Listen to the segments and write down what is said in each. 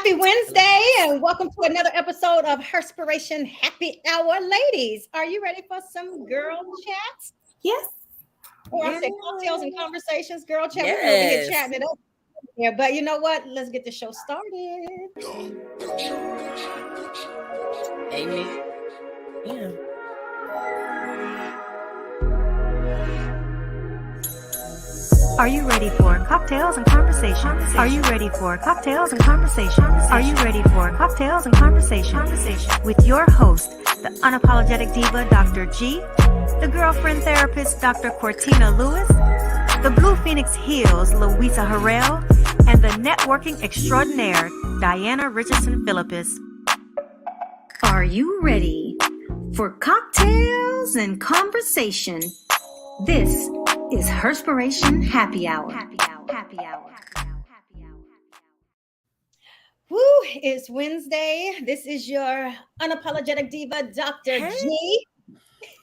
Happy Wednesday and welcome to another episode of Herspiration Happy Hour. Ladies, are you ready for some girl chats? Yes. Or I said cocktails and conversations, girl chat. We're over here chatting it up. Yeah, but you know what? Let's get the show started. Amy. Yeah. Are you ready for cocktails and conversations? Are you ready for cocktails and conversations? Are you ready for cocktails and conversations? With your host, the unapologetic diva, Dr. G, the girlfriend therapist, Dr. Cortina Lewis, the Blue Phoenix Heels, Louisa Harrell, and the networking extraordinaire, Diana Richardson Philippus. Are you ready for cocktails and conversation? This is Herspiration Happy Hour. Happy Hour. Woo, it's Wednesday. This is your unapologetic diva, Dr. G.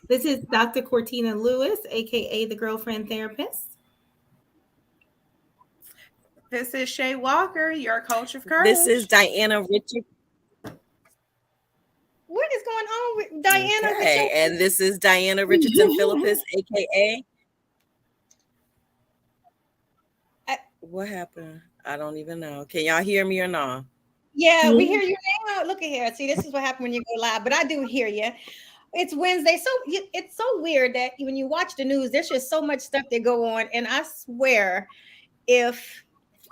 This is Dr. Cortina Lewis, aka the girlfriend therapist. This is Shay Walker, your coach of courage. This is Diana Richard. What is going on with Diana? Okay, and this is Diana Richardson Philippus, aka. What happened? I don't even know. Can y'all hear me or not? Yeah, we hear you now. Look at here. See, this is what happened when you go live, but I do hear you. It's Wednesday, so it's so weird that when you watch the news, there's just so much stuff that go on, and I swear, if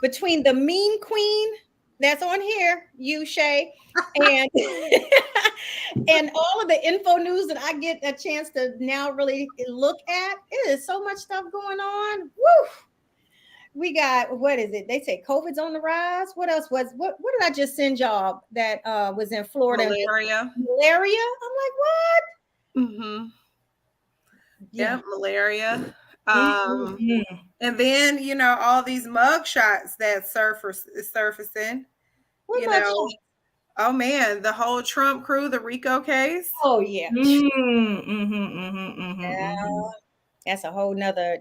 between the mean queen that's on here, you Shay, and and all of the info news that I get a chance to now really look at, it is so much stuff going on. Woo! We got, what is it? They say COVID's on the rise. What else was, what did I just send y'all that was in Florida? Malaria. I'm like, what? Mm-hmm. Yeah, malaria. And then, you know, all these mug shots that surfacing. What you mug know, shots? Oh man, the whole Trump crew, the RICO case. Oh yeah. Yeah. That's a whole nother,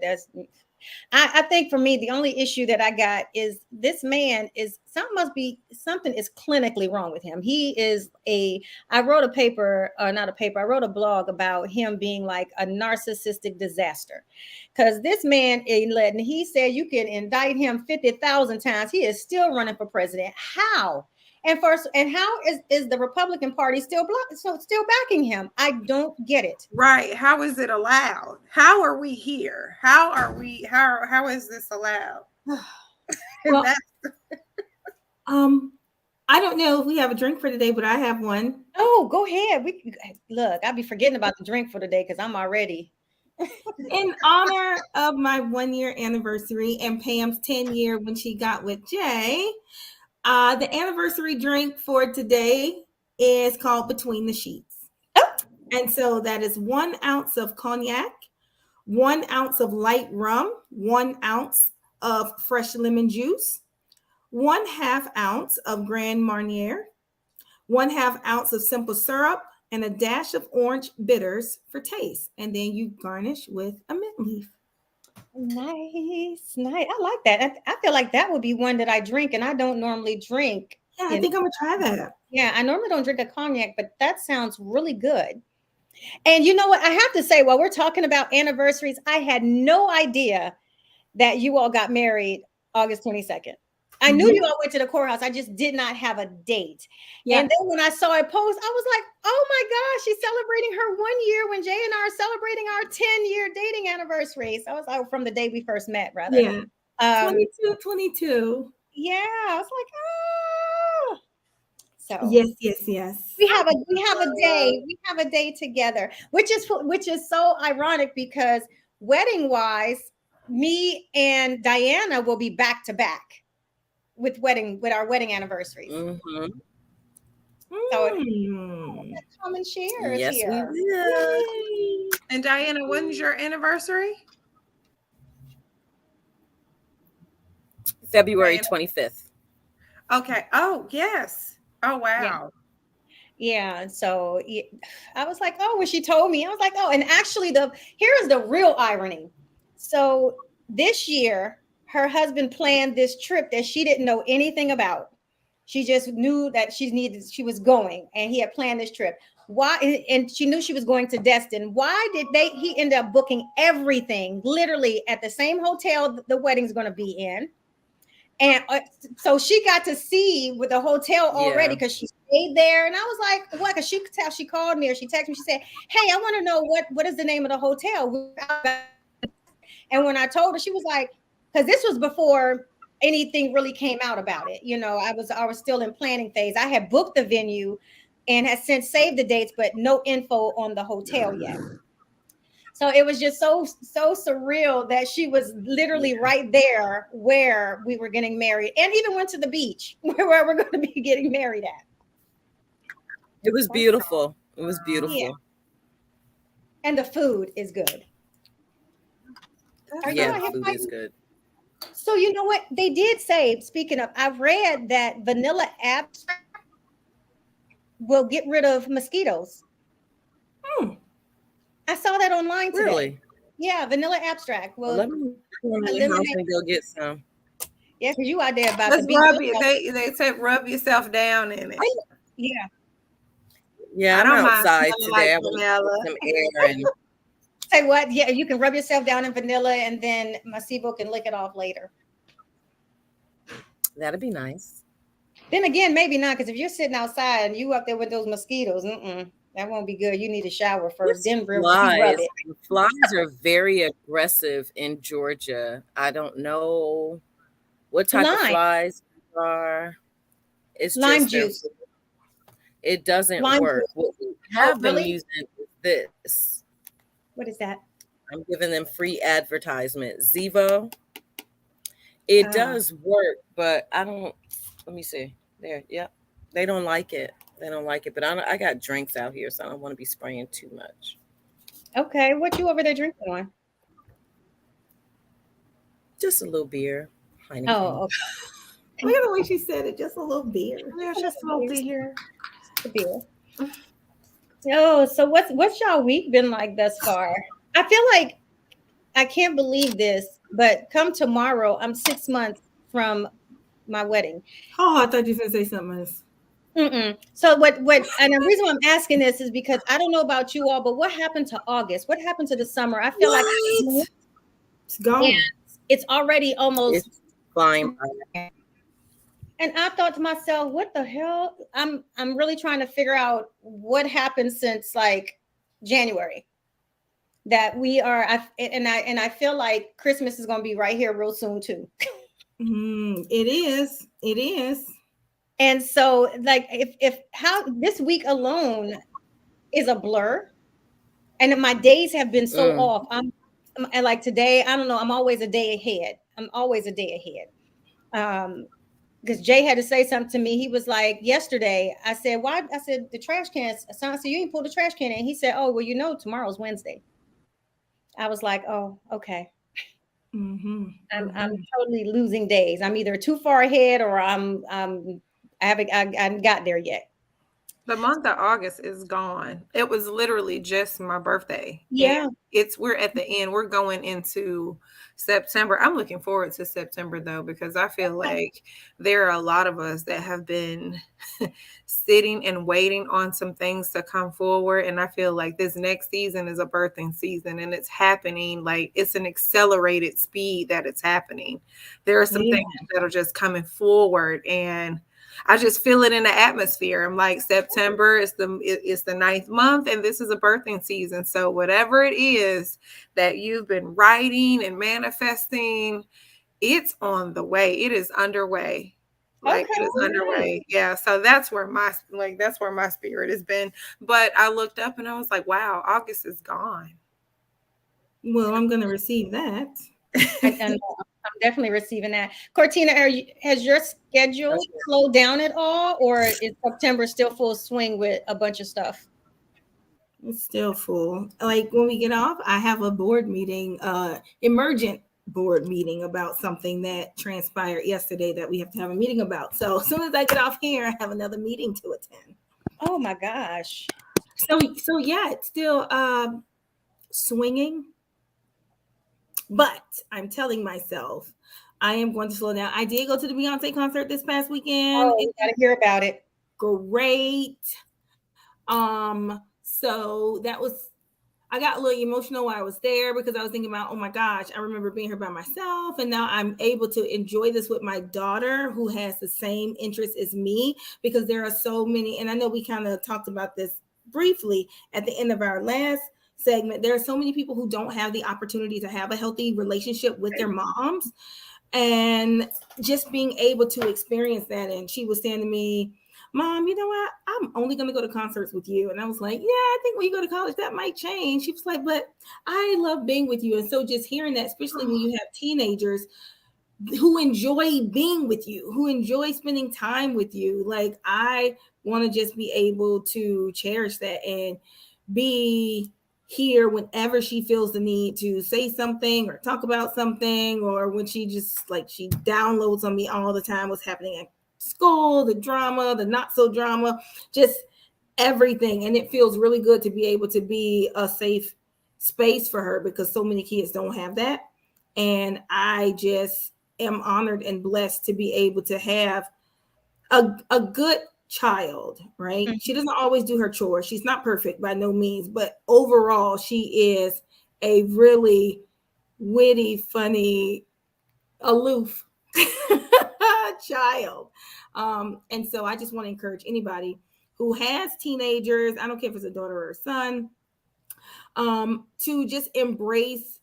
I think for me, the only issue that I got is this man is something is clinically wrong with him. I wrote a blog about him being like a narcissistic disaster. Because this man, he said you can indict him 50,000 times. He is still running for president. How? And how is the Republican Party still backing him? I don't get it. Right. How is it allowed? How are we here? How is this allowed? Well, I don't know if we have a drink for today, but I have one. Oh, go ahead. I'll be forgetting about the drink for today because I'm already. In honor of my 1-year anniversary and Pam's 10-year when she got with Jay, the anniversary drink for today is called Between the Sheets. Oh. And so that is 1 ounce of cognac, 1 ounce of light rum, 1 ounce of fresh lemon juice, 1/2 ounce of Grand Marnier, 1/2 ounce of simple syrup, and a dash of orange bitters for taste. And then you garnish with a mint leaf. Nice. I like that. I feel like that would be one that I drink, and I don't normally drink. Yeah, I think I'm gonna try that. Yeah, I normally don't drink a cognac, but that sounds really good. And you know what? I have to say, while we're talking about anniversaries, I had no idea that you all got married August 22nd. I knew you all went to the courthouse. I just did not have a date. Yeah. And then when I saw it post, I was like, oh my gosh, she's celebrating her 1 year when Jay and I are celebrating our 10-year dating anniversary. So I was like, from the day we first met, rather. Yeah. 22. Yeah. I was like, oh. So yes. We have a day. We have a day together, which is so ironic because wedding wise, me and Diana will be back to back with our wedding anniversaries. Mm-hmm. So common shares yes, here. We will. And Diana, when's your anniversary? February 25th. Okay. Oh, yes. Oh, wow. Yeah. So I was like, oh, when she told me, I was like, oh, and actually here's the real irony. So this year, her husband planned this trip that she didn't know anything about. She just knew that she was going, and he had planned this trip. Why? And she knew she was going to Destin. Why did he ended up booking everything literally at the same hotel the wedding's going to be in? And so she got to see with the hotel already because she stayed there. And I was like, what? Because she could tell, she called me or she texted me. She said, hey, I want to know what is the name of the hotel? And when I told her, she was like, because this was before anything really came out about it. You know, I was still in planning phase. I had booked the venue and had since saved the dates, but no info on the hotel yet. So it was just so surreal that she was literally right there where we were getting married, and even went to the beach where we're going to be getting married at. It was beautiful. It was beautiful. Yeah. And the food is good. Yeah, food is good. So you know what they did say, speaking of, I've read that vanilla abstract will get rid of mosquitoes. I saw that online today. Really? Yeah, vanilla abstract. Well, let me go and go get some. Yeah, because you out there about Let's to be rub you. They say rub yourself down in it. Yeah. Yeah, I'm outside today. I want to get some air and say what? Yeah, you can rub yourself down in vanilla, and then Masivo can lick it off later. That'd be nice. Then again, maybe not, because if you're sitting outside and you up there with those mosquitoes, that won't be good. You need a shower first. Then rub it. Flies are very aggressive in Georgia. I don't know what type of flies are. It's lime just juice. It doesn't work. What we have been using is this. What is that? I'm giving them free advertisement. Zevo. It does work, but I don't. Let me see. There. Yep. They don't like it. They don't like it, but I got drinks out here, so I don't want to be spraying too much. Okay, what you over there drinking on? Just a little beer. Heineken. Oh, okay. Look at the way she said it. Just a little beer. Yeah, just a little beer. A beer. Oh, so what's y'all week been like thus far? I feel like I can't believe this, but come tomorrow, I'm 6 months from my wedding. Oh, I thought you were going to say something else. So what and the reason why I'm asking this is because I don't know about you all, but what happened to August? What happened to the summer? I feel like it's gone. It's already almost flying. And I thought to myself, what the hell? I'm really trying to figure out what happened since like January. That we are I feel like Christmas is going to be right here real soon too. It is. And so, like, if how this week alone is a blur, and my days have been so off. I'm like today, I don't know. I'm always a day ahead. Because Jay had to say something to me. He was like, yesterday, I said, why? I said, the trash cans. So I said, you ain't pulled the trash can in. He said, oh, well, tomorrow's Wednesday. I was like, oh, okay. I'm totally losing days. I'm either too far ahead or I haven't got there yet. The month of August is gone. It was literally just my birthday. Yeah. We're at the end. We're going into September. I'm looking forward to September though, because I feel like there are a lot of us that have been sitting and waiting on some things to come forward. And I feel like this next season is a birthing season, and it's happening like it's an accelerated speed that it's happening. There are some things that are just coming forward, and I just feel it in the atmosphere. I'm like, September is the 9th month, and this is a birthing season. So whatever it is that you've been writing and manifesting, it's on the way. It is underway. Like it is underway. Yeah. So that's where my spirit has been. But I looked up and I was like, wow, August is gone. Well, I'm going to receive that. I'm definitely receiving that. Cortina, has your schedule slowed down at all, or is September still full swing with a bunch of stuff? It's still full. Like when we get off, I have a board meeting, emergent board meeting about something that transpired yesterday that we have to have a meeting about. So as soon as I get off here, I have another meeting to attend. Oh my gosh. So yeah, it's still swinging. But I'm telling myself I am going to slow down. I did go to the Beyonce concert this past weekend. Oh, we gotta hear about it. Great. So that was, I got a little emotional while I was there because I was thinking about, oh my gosh, I remember being here by myself, and now I'm able to enjoy this with my daughter who has the same interest as me, because there are so many, and I know we kind of talked about this briefly at the end of our last segment. There are so many people who don't have the opportunity to have a healthy relationship with their moms, and just being able to experience that. And she was saying to me, Mom, you know what? I'm only going to go to concerts with you. And I was like, yeah, I think when you go to college, that might change. She was like, but I love being with you. And so just hearing that, especially when you have teenagers who enjoy being with you, who enjoy spending time with you, like, I want to just be able to cherish that and be here whenever she feels the need to say something or talk about something, or when she just like, she downloads on me all the time what's happening at school, the drama, the not so drama, just everything. And it feels really good to be able to be a safe space for her, because so many kids don't have that. And I just am honored and blessed to be able to have a good child, right? Mhm. She doesn't always do her chores. She's not perfect by no means, but overall, she is a really witty, funny, aloof child. And so I just want to encourage anybody who has teenagers, I don't care if it's a daughter or a son, to just embrace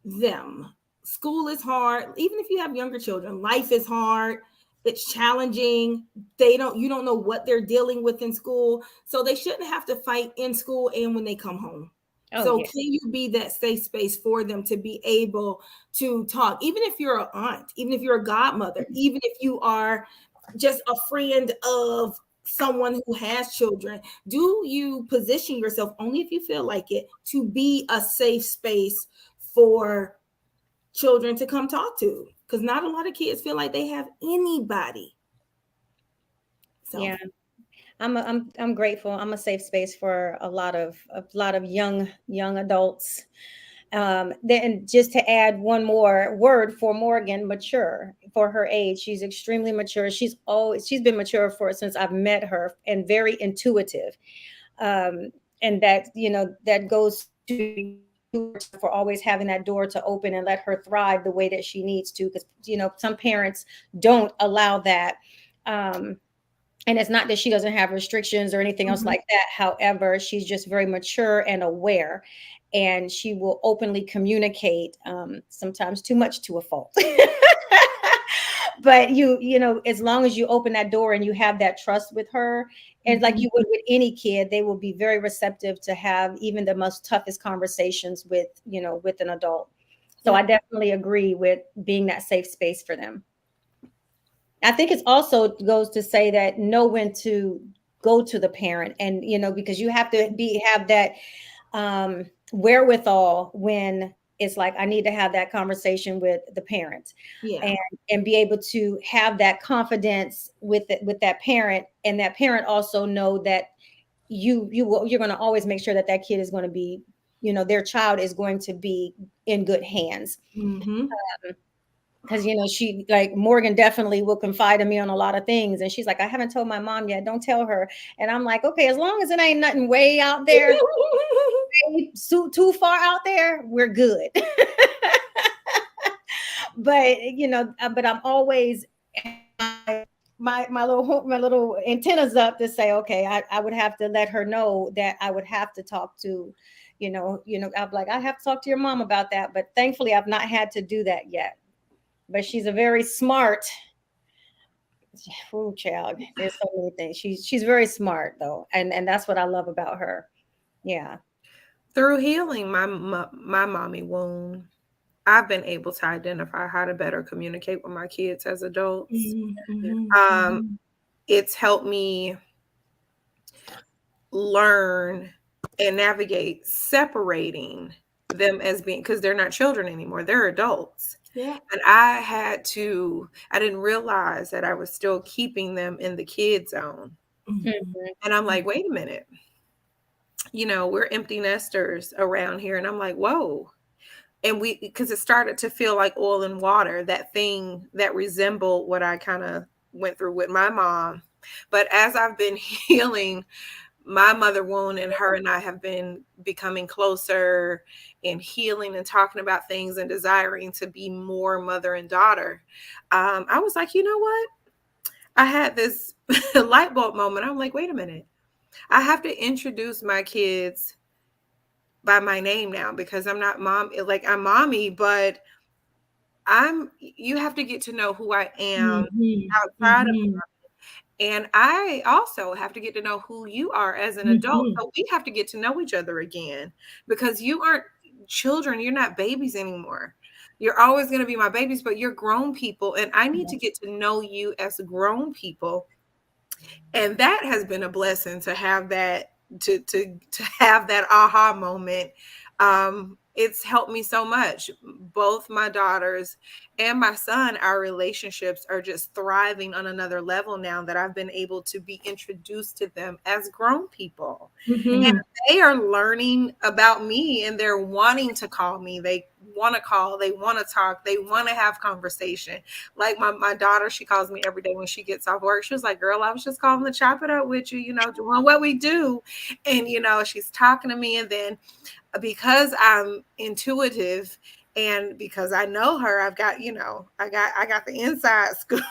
them. School is hard. Even if you have younger children, life is hard. It's challenging. You don't know what they're dealing with in school. So they shouldn't have to fight in school and when they come home. Oh, So yeah. can you be that safe space for them to be able to talk, even if you're an aunt, even if you're a godmother, even if you are just a friend of someone who has children? Do you position yourself, only if you feel like it, to be a safe space for children to come talk to? Because not a lot of kids feel like they have anybody. So Yeah. I'm grateful. I'm a safe space for a lot of young adults. Then just to add one more word for Morgan, mature for her age. She's extremely mature. She's been mature since I've met her, and very intuitive. And that, that goes to for always having that door to open and let her thrive the way that she needs to, because some parents don't allow that. And it's not that she doesn't have restrictions or anything else like that. However, she's just very mature and aware, and she will openly communicate, sometimes too much to a fault. But as long as you open that door and you have that trust with her, and like you would with any kid, they will be very receptive to have even the most toughest conversations with an adult. So I definitely agree with being that safe space for them. I think it also goes to say that know when to go to the parent, and because you have to have that wherewithal when it's like, I need to have that conversation with the parent, and be able to have that confidence with that parent, and that parent also know that you're going to always make sure that kid is going to be, their child is going to be in good hands. Because she, like, Morgan definitely will confide in me on a lot of things, and she's like, I haven't told my mom yet, don't tell her. And I'm like, okay, as long as it ain't nothing way out there, too far out there, we're good. But I'm always my little antennas up to say, okay, I would have to let her know that I would have to talk to, I'm like, I have to talk to your mom about that. But thankfully I've not had to do that yet. But she's a very smart child. There's so many things. She's very smart though, and that's what I love about her. Yeah. Through healing my mommy wound, I've been able to identify how to better communicate with my kids as adults. It's helped me learn and navigate separating them as being, because they're not children anymore, they're adults. Yeah. And I didn't realize that I was still keeping them in the kid zone. And I'm like, wait a minute, we're empty nesters around here. And I'm like, whoa, and because it started to feel like oil and water, that thing that resembled what I kind of went through with my mom. But as I've been healing my mother wound, and her and I have been becoming closer and healing and talking about things and desiring to be more mother and daughter, I was like, you know what? I had this light bulb moment. I'm like, wait a minute. I have to introduce my kids by my name now, because I'm not mom, like I'm mommy, but you have to get to know who I am outside of, and I also have to get to know who you are as an adult. So we have to get to know each other again, because you aren't children. You're not babies anymore. You're always going to be my babies, but you're grown people. And I need to get to know you as grown people. And that has been a blessing to have that, to have that aha moment. It's helped me so much. Both my daughters and my son, our relationships are just thriving on another level now that I've been able to be introduced to them as grown people. And they are learning about me, and they're wanting to call me. They want to call, they want to talk, they want to have conversation. Like my daughter, she calls me every day when she gets off work. She was like, girl, I was just calling to chop it up with you, doing what we do. And, she's talking to me, and then because I'm intuitive and because I know her, I've got, I got the inside scoop.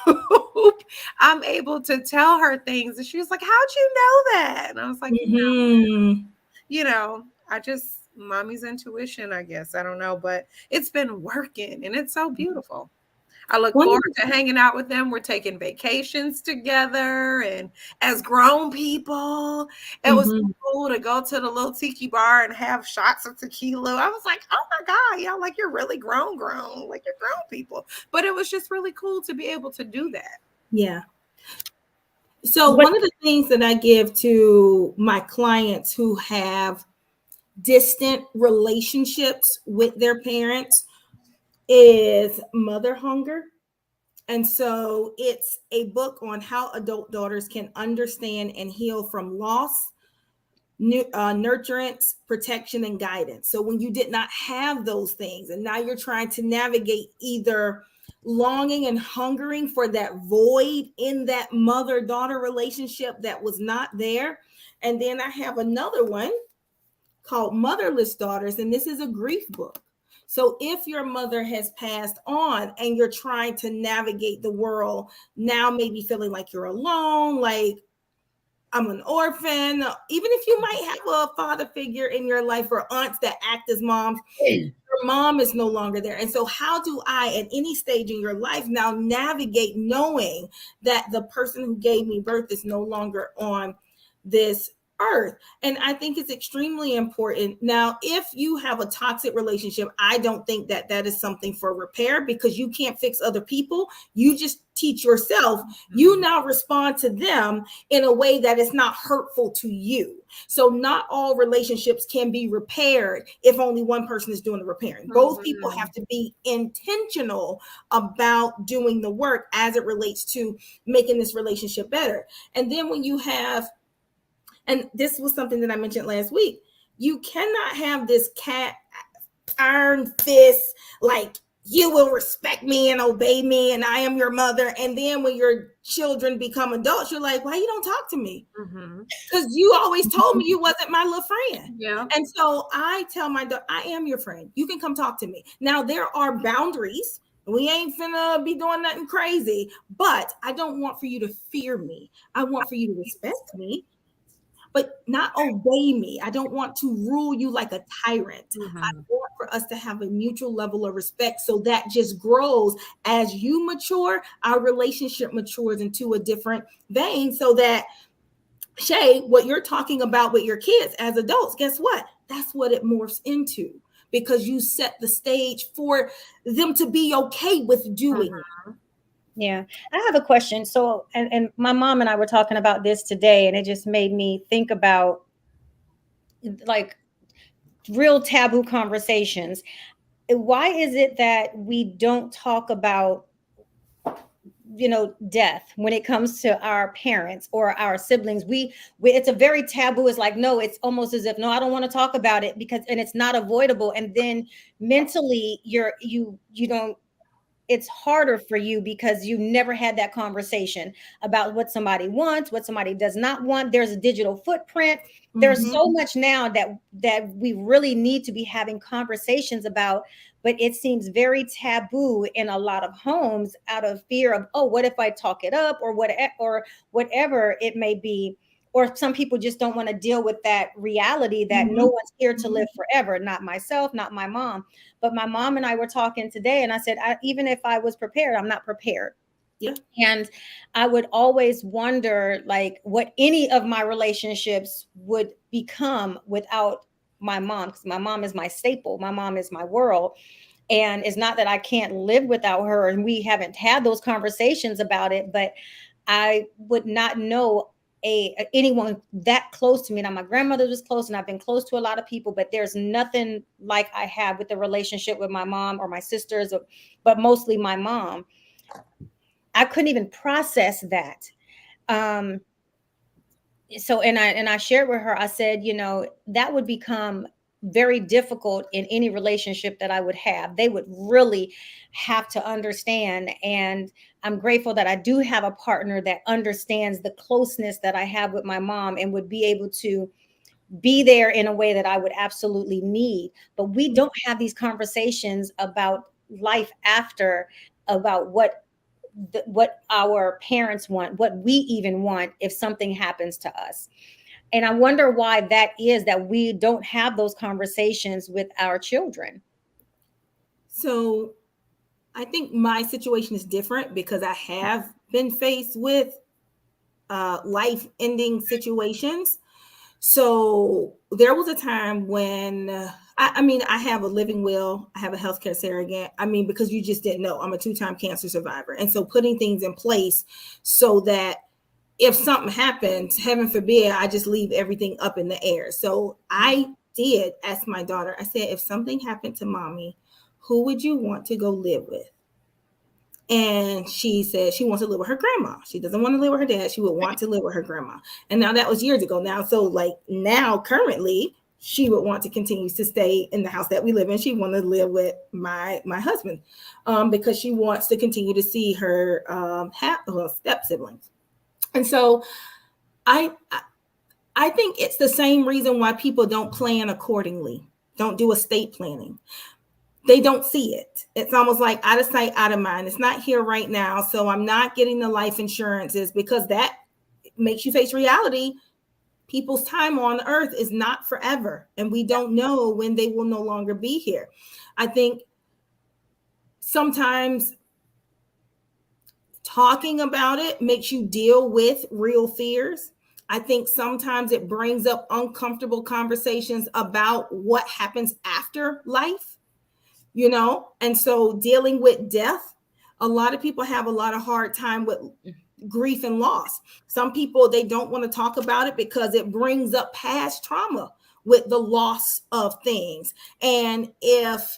I'm able to tell her things. And she was like, how'd you know that? And I was like, mommy's intuition, I guess. I don't know, but it's been working, and it's so beautiful. I look forward to hanging out with them. We're taking vacations together, and as grown people, it was so cool to go to the little tiki bar and have shots of tequila. I was like, oh my God, y'all, like you're really grown, like you're grown people. But it was just really cool to be able to do that. Yeah. So one of the things that I give to my clients who have distant relationships with their parents is mother hunger. And so it's a book on how adult daughters can understand and heal from loss, nurturance, protection, and guidance. So when you did not have those things, and now you're trying to navigate either longing and hungering for that void in that mother-daughter relationship that was not there. And then I have another one called Motherless Daughters, and this is a grief book. So if your mother has passed on and you're trying to navigate the world now, maybe feeling like you're alone, like I'm an orphan, even if you might have a father figure in your life or aunts that act as moms, your mom is no longer there. And so how do I, at any stage in your life, now navigate knowing that the person who gave me birth is no longer on this earth? And I think it's extremely important. Now, if you have a toxic relationship, I don't think that that is something for repair, because you can't fix other people. You just teach yourself. You now respond to them in a way that is not hurtful to you. So not all relationships can be repaired if only one person is doing the repairing. Both people have to be intentional about doing the work as it relates to making this relationship better. And then when you have, and this was something that I mentioned last week, you cannot have this cat iron fist, like you will respect me and obey me and I am your mother. And then when your children become adults, you're like, why you don't talk to me? Because you always told me you wasn't my little friend. Yeah. And so I tell my daughter, I am your friend. You can come talk to me. Now there are boundaries. We ain't finna be doing nothing crazy, but I don't want for you to fear me. I want for you to respect me, but not obey me. I don't want to rule you like a tyrant. I want for us to have a mutual level of respect, so that just grows as you mature. Our relationship matures into a different vein, so that, Shay, what you're talking about with your kids as adults, guess what? That's what it morphs into, because you set the stage for them to be okay with doing it. Yeah, I have a question. So, and my mom and I were talking about this today, and it just made me think about like real taboo conversations. Why is it that we don't talk about death, when it comes to our parents or our siblings, we it's a very taboo. It's like, no, it's almost as if, no, I don't want to talk about it, because, and it's not avoidable. And then mentally you don't, it's harder for you because you never had that conversation about what somebody wants, what somebody does not want. There's a digital footprint. There's so much now that we really need to be having conversations about, but it seems very taboo in a lot of homes out of fear of, oh, what if I talk it up, or whatever it may be. Or some people just don't want to deal with that reality that no one's here to live forever. Not myself, not my mom. But my mom and I were talking today, and I said, even if I was prepared, I'm not prepared. Yeah. And I would always wonder, like, what any of my relationships would become without my mom, because my mom is my staple. My mom is my world. And it's not that I can't live without her, and we haven't had those conversations about it, but I would not know anyone that close to me. Now, my grandmother was close, and I've been close to a lot of people, but there's nothing like I have with the relationship with my mom or my sisters, but mostly my mom. I couldn't even process that. So, and I shared with her, I said, that would become very difficult in any relationship that I would have. They would really have to understand. And I'm grateful that I do have a partner that understands the closeness that I have with my mom and would be able to be there in a way that I would absolutely need. But we don't have these conversations about life after, about what our parents want, what we even want if something happens to us. And I wonder why that is, that we don't have those conversations with our children. So I think my situation is different because I have been faced with life-ending situations. So there was a time when I have a living will, I have a healthcare surrogate. Because you just didn't know, I'm a 2-time cancer survivor. And so putting things in place so that if something happens, heaven forbid, I just leave everything up in the air. So I did ask my daughter, I said, if something happened to mommy, who would you want to go live with? And she said she wants to live with her grandma. She doesn't want to live with her dad. She would want to live with her grandma. And now that was years ago now. So now currently she would want to continue to stay in the house that we live in. She wanted to live with my husband because she wants to continue to see her step siblings. And so I think it's the same reason why people don't plan accordingly, don't do estate planning. They don't see it. It's almost like out of sight, out of mind. It's not here right now. So I'm not getting the life insurances because that makes you face reality. People's time on earth is not forever. And we don't know when they will no longer be here. I think sometimes talking about it makes you deal with real fears. I think sometimes it brings up uncomfortable conversations about what happens after life. And so dealing with death, a lot of people have a lot of hard time with grief and loss. Some people, they don't want to talk about it because it brings up past trauma with the loss of things. And if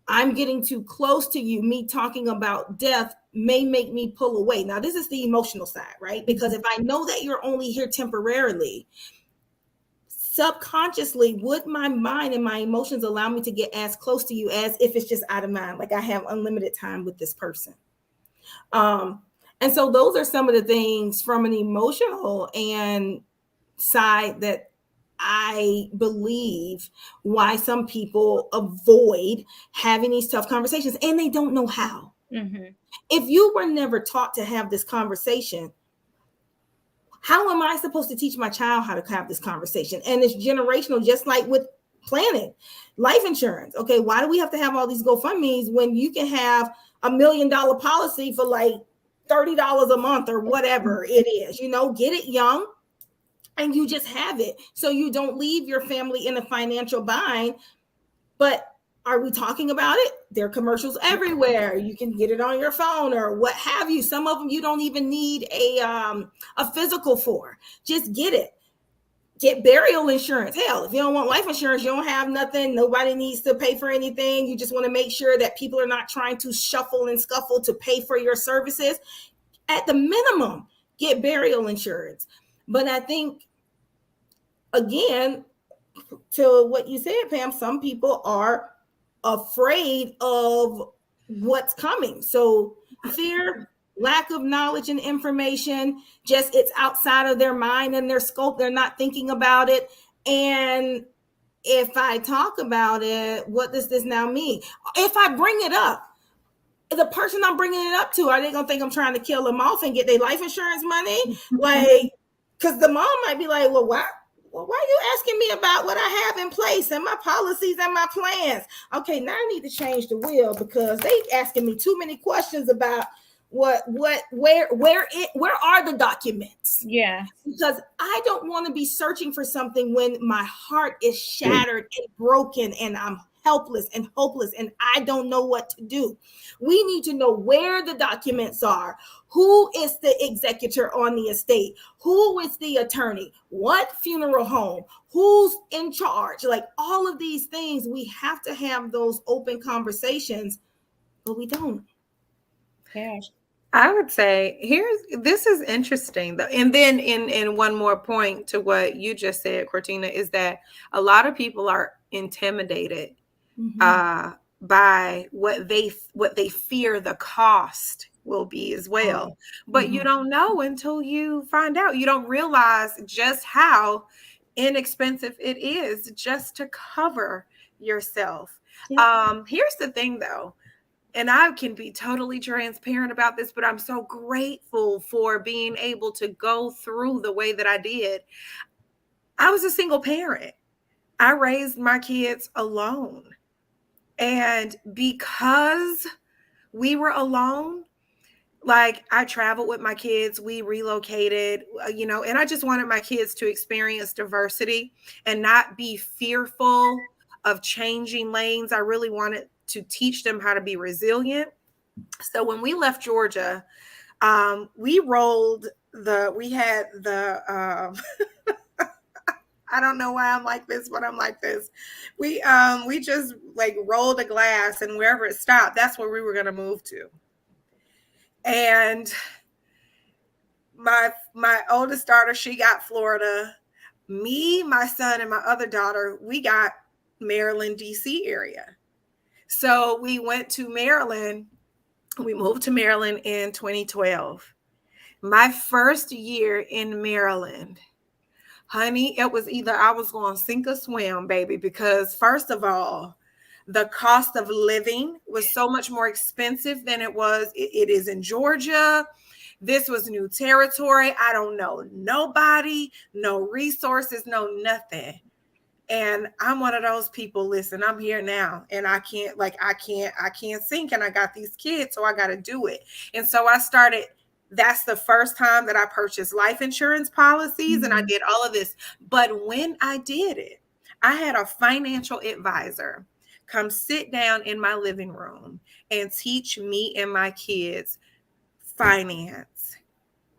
I'm getting too close to you, me talking about death may make me pull away. Now, this is the emotional side, right? Because if I know that you're only here temporarily, subconsciously, would my mind and my emotions allow me to get as close to you as if it's just out of mind, like I have unlimited time with this person? And so those are some of the things from an emotional and side that I believe why some people avoid having these tough conversations, and they don't know how. Mm-hmm. If you were never taught to have this conversation, how am I supposed to teach my child how to have this conversation? And it's generational, just like with planning, life insurance. Okay, why do we have to have all these GoFundMes when you can have $1 million policy for like $30 a month or whatever it is? Get it young and you just have it so you don't leave your family in a financial bind. But are we talking about it? There are commercials everywhere. You can get it on your phone or what have you. Some of them you don't even need a physical for. Just get it. Get burial insurance. Hell, if you don't want life insurance, you don't have nothing. Nobody needs to pay for anything. You just want to make sure that people are not trying to shuffle and scuffle to pay for your services. at the minimum, get burial insurance. But I think, again, to what you said, Pam, some people are afraid of what's coming. So fear, lack of knowledge and information, just it's outside of their mind and their scope. They're not thinking about it. And if I talk about it, what does this now mean? If I bring it up, the person I'm bringing it up to, are they gonna think I'm trying to kill them off and get their life insurance money? Like, because the mom might be like, well, why are you asking me about what I have in place and my policies and my plans? Okay, now I need to change the wheel because they asking me too many questions about where are the documents? Yeah. Because I don't want to be searching for something when my heart is shattered and broken and I'm helpless and hopeless and I don't know what to do. We need to know where the documents are, who is the executor on the estate, who is the attorney, what funeral home, who's in charge. Like all of these things, we have to have those open conversations, but we don't. Yeah. I would say this is interesting though. And then in one more point to what you just said, Cortina, is that a lot of people are intimidated by what they fear the cost will be as well. But you don't know until you find out. You don't realize just how inexpensive it is just to cover yourself. Here's the thing though. And I can be totally transparent about this, but I'm so grateful for being able to go through the way that I did. I was a single parent. I raised my kids alone. And because we were alone, like I traveled with my kids, we relocated, and I just wanted my kids to experience diversity and not be fearful of changing lanes. I really wanted to teach them how to be resilient. So when we left Georgia, we had the I don't know why I'm like this, but I'm like this. We just like rolled a glass and wherever it stopped, that's where we were going to move to. And my oldest daughter, she got Florida. Me, my son, and my other daughter, we got Maryland, DC area. So we went to Maryland. We moved to Maryland in 2012. My first year in Maryland, honey, it was either I was going to sink or swim, baby, because first of all, the cost of living was so much more expensive than it is in Georgia. This was new territory. I don't know nobody, no resources, no nothing. And I'm one of those people, listen, I'm here now and I can't sink and I got these kids, so I got to do it. And so I started, that's the first time that I purchased life insurance policies and I did all of this. But when I did it, I had a financial advisor come sit down in my living room and teach me and my kids finance.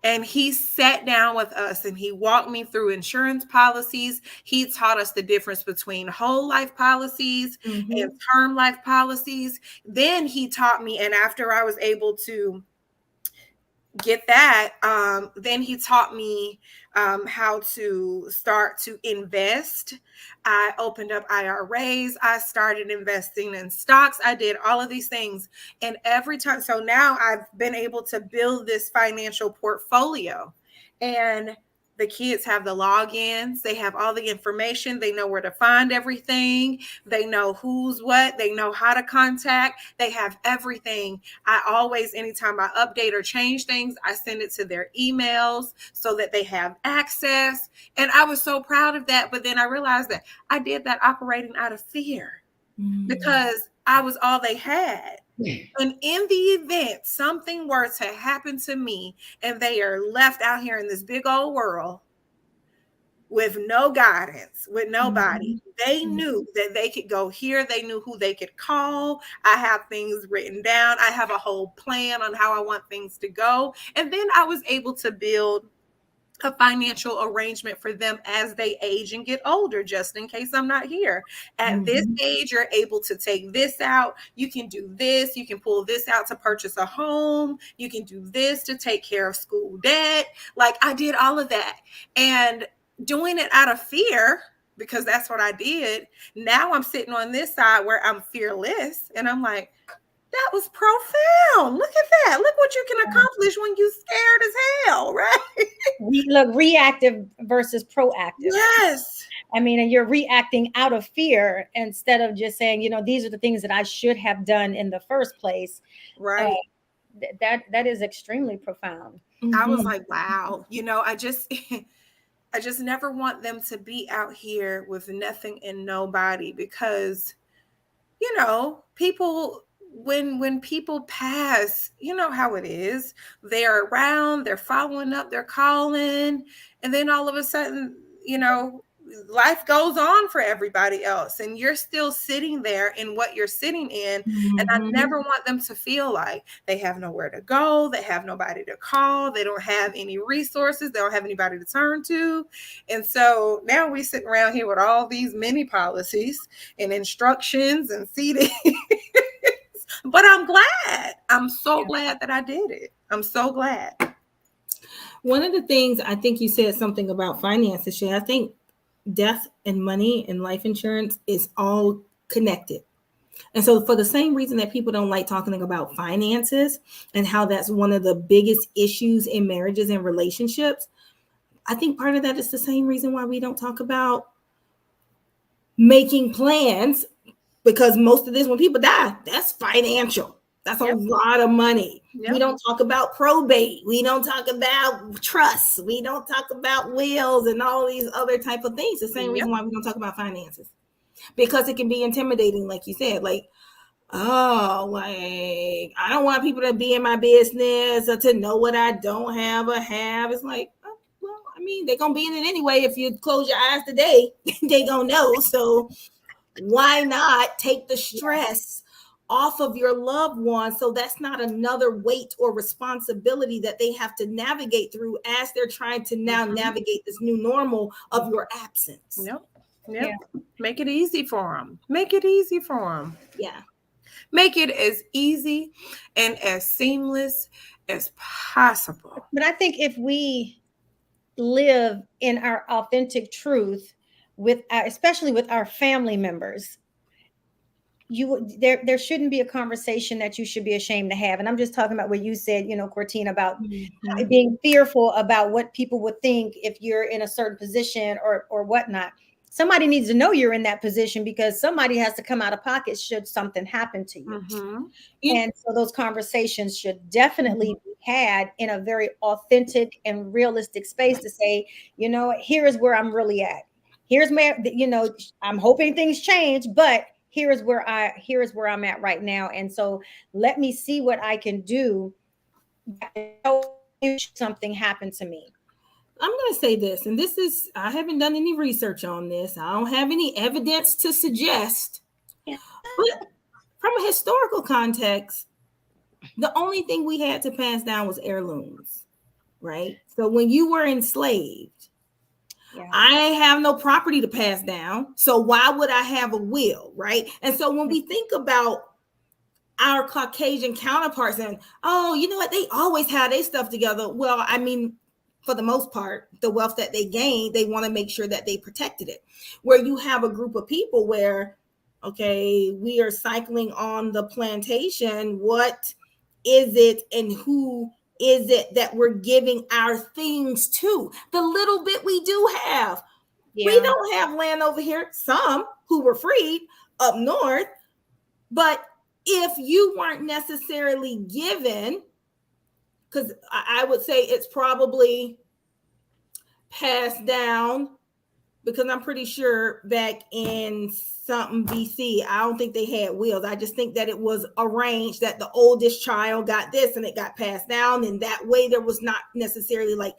And he sat down with us and he walked me through insurance policies. He taught us the difference between whole life policies and term life policies. Then he taught me, and after I was able to get that, then he taught me how to start to invest. I opened up IRAs. I started investing in stocks. I did all of these things. And every time, so now I've been able to build this financial portfolio. And the kids have the logins. They have all the information. They know where to find everything. They know who's what. They know how to contact. They have everything. I always, anytime I update or change things, I send it to their emails so that they have access. And I was so proud of that. But then I realized that I did that operating out of fear because I was all they had. And in the event something were to happen to me and they are left out here in this big old world with no guidance, with nobody, they knew that they could go here. They knew who they could call. I have things written down. I have a whole plan on how I want things to go. And then I was able to build a financial arrangement for them as they age and get older, just in case I'm not here. At this age, you're able to take this out. You can do this. You can pull this out to purchase a home. You can do this to take care of school debt. Like, I did all of that. And doing it out of fear, because that's what I did. Now I'm sitting on this side where I'm fearless. And I'm like, that was profound. Look at that. Look what you can accomplish when you scared as hell, right? Look, reactive versus proactive. Yes. I mean, and you're reacting out of fear instead of just saying, you know, these are the things that I should have done in the first place. Right. That is extremely profound. I was like, wow. You know, I just never want them to be out here with nothing and nobody, because, you know, people, when people pass, you know how it is. They're around, they're following up, they're calling, and then all of a sudden, you know, life goes on for everybody else, and you're still sitting there in what you're sitting in. And I never want them to feel like they have nowhere to go, they have nobody to call, they don't have any resources, they don't have anybody to turn to. And so now we sit around here with all these mini policies and instructions and CDs. But I'm glad. I'm so glad that I did it. I'm so glad. One of the things, I think you said something about finances, Shay. I think death and money and life insurance is all connected. And so for the same reason that people don't like talking about finances and how that's one of the biggest issues in marriages and relationships, I think part of that is the same reason why we don't talk about making plans, because most of this, when people die, that's financial. That's a lot of money. We don't talk about probate. We don't talk about trusts. We don't talk about wills and all these other type of things. The same reason why we don't talk about finances, because it can be intimidating, like you said. Like, oh, like, I don't want people to be in my business or to know what I don't have or have. It's like, oh, well, I mean, they're gonna be in it anyway. If you close your eyes today, they gonna know. So why not take the stress off of your loved one, so that's not another weight or responsibility that they have to navigate through as they're trying to now navigate this new normal of your absence. Yeah. Make it easy for them. Make it easy for them. Yeah. Make it as easy and as seamless as possible. But I think if we live in our authentic truth especially with our family members, there shouldn't be a conversation that you should be ashamed to have. And I'm just talking about what you said, you know, Cortine, about being fearful about what people would think if you're in a certain position or whatnot. Somebody needs to know you're in that position, because somebody has to come out of pocket should something happen to you. And so those conversations should definitely be had in a very authentic and realistic space to say, you know, here is where I'm really at. Here's where, you know, I'm hoping things change, but here is where I'm at right now. And so let me see what I can do if something happened to me. I'm going to say this, and this is, I haven't done any research on this. I don't have any evidence to suggest, but from a historical context, the only thing we had to pass down was heirlooms, right? So when you were enslaved, I have no property to pass down. So why would I have a will, right? And so when we think about our Caucasian counterparts and, oh, you know what, they always have their stuff together. Well, I mean, for the most part, the wealth that they gained, they want to make sure that they protected it. Where you have a group of people where, okay, we are cycling on the plantation. What is it and who is it that we're giving our things to? The little bit we do have. We don't have land over here. Some who were freed up north. But if you weren't necessarily given, because I would say it's probably passed down, because I'm pretty sure back in something BC, I don't think they had wills. I just think that it was arranged that the oldest child got this and it got passed down. And that way there was not necessarily like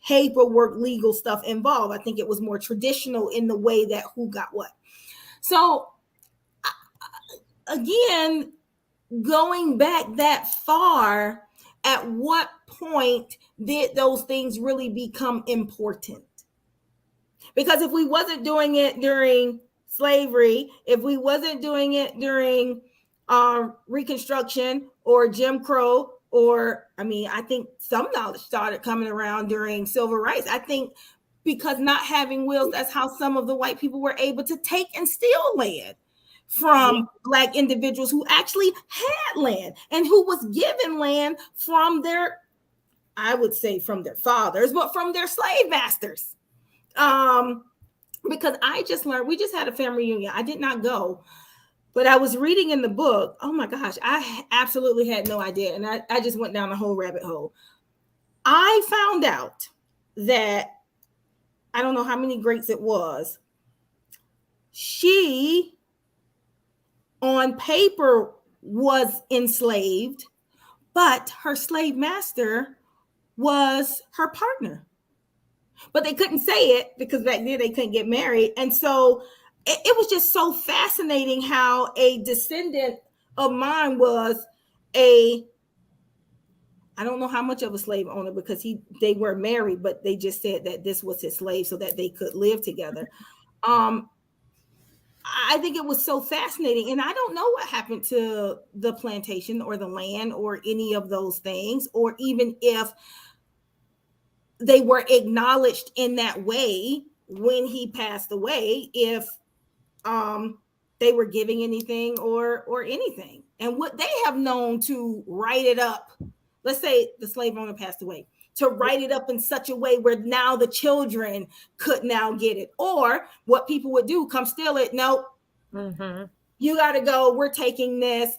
paperwork, legal stuff involved. I think it was more traditional in the way that who got what. So again, going back that far, at what point did those things really become important? Because if we wasn't doing it during slavery, if we wasn't doing it during Reconstruction or Jim Crow, or I think some knowledge started coming around during civil rights. I think because not having wills, that's how some of the white people were able to take and steal land from Black individuals who actually had land and who was given land from their, I would say from their fathers, but from their slave masters. Because I just learned, we just had a family reunion. I did not go, but I was reading in the book. Oh my gosh, I absolutely had no idea. And I just went down a whole rabbit hole. I found out that, I don't know how many greats it was, she on paper was enslaved, but her slave master was her partner. But they couldn't say it because back then they couldn't get married. And so it was just so fascinating how a descendant of mine was I don't know how much of a slave owner, because they were married, but they just said that this was his slave so that they could live together. I think it was so fascinating. And I don't know what happened to the plantation or the land or any of those things, or even if they were acknowledged in that way when he passed away, if they were giving anything or anything. And would they have known to write it up? Let's say the slave owner passed away, to write it up in such a way where now the children could now get it. Or what people would do, come steal it. Nope. Mm-hmm. You got to go. We're taking this.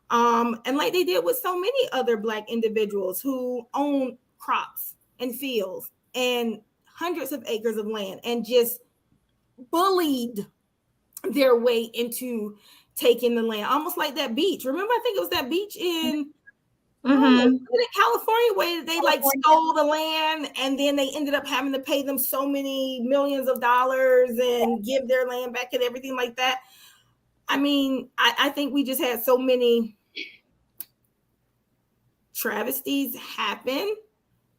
And like they did with so many other Black individuals who own crops and fields and hundreds of acres of land, and just bullied their way into taking the land. Almost like that beach. Remember, I think it was that beach in California where they stole the land, and then they ended up having to pay them so many millions of dollars and give their land back and everything like that. I think we just had so many travesties happen.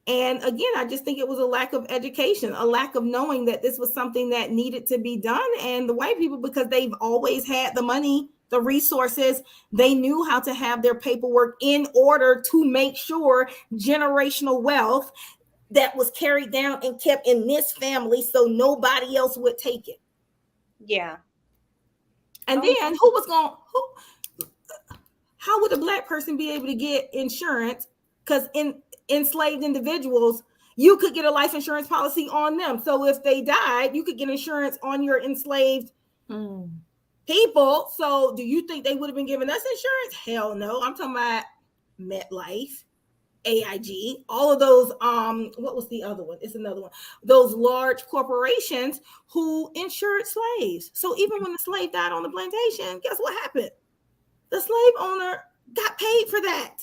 And again, I just think it was a lack of education, a lack of knowing that this was something that needed to be done. And the white people, because they've always had the money, the resources, they knew how to have their paperwork in order to make sure generational wealth that was carried down and kept in this family so nobody else would take it. Yeah. And then how would a Black person be able to get insurance? Because in enslaved individuals, you could get a life insurance policy on them. So if they died, you could get insurance on your enslaved people. So do you think they would have been giving us insurance? Hell no. I'm talking about MetLife, AIG, all of those. What was the other one? It's another one. Those large corporations who insured slaves. So even when the slave died on the plantation, guess what happened? The slave owner got paid for that.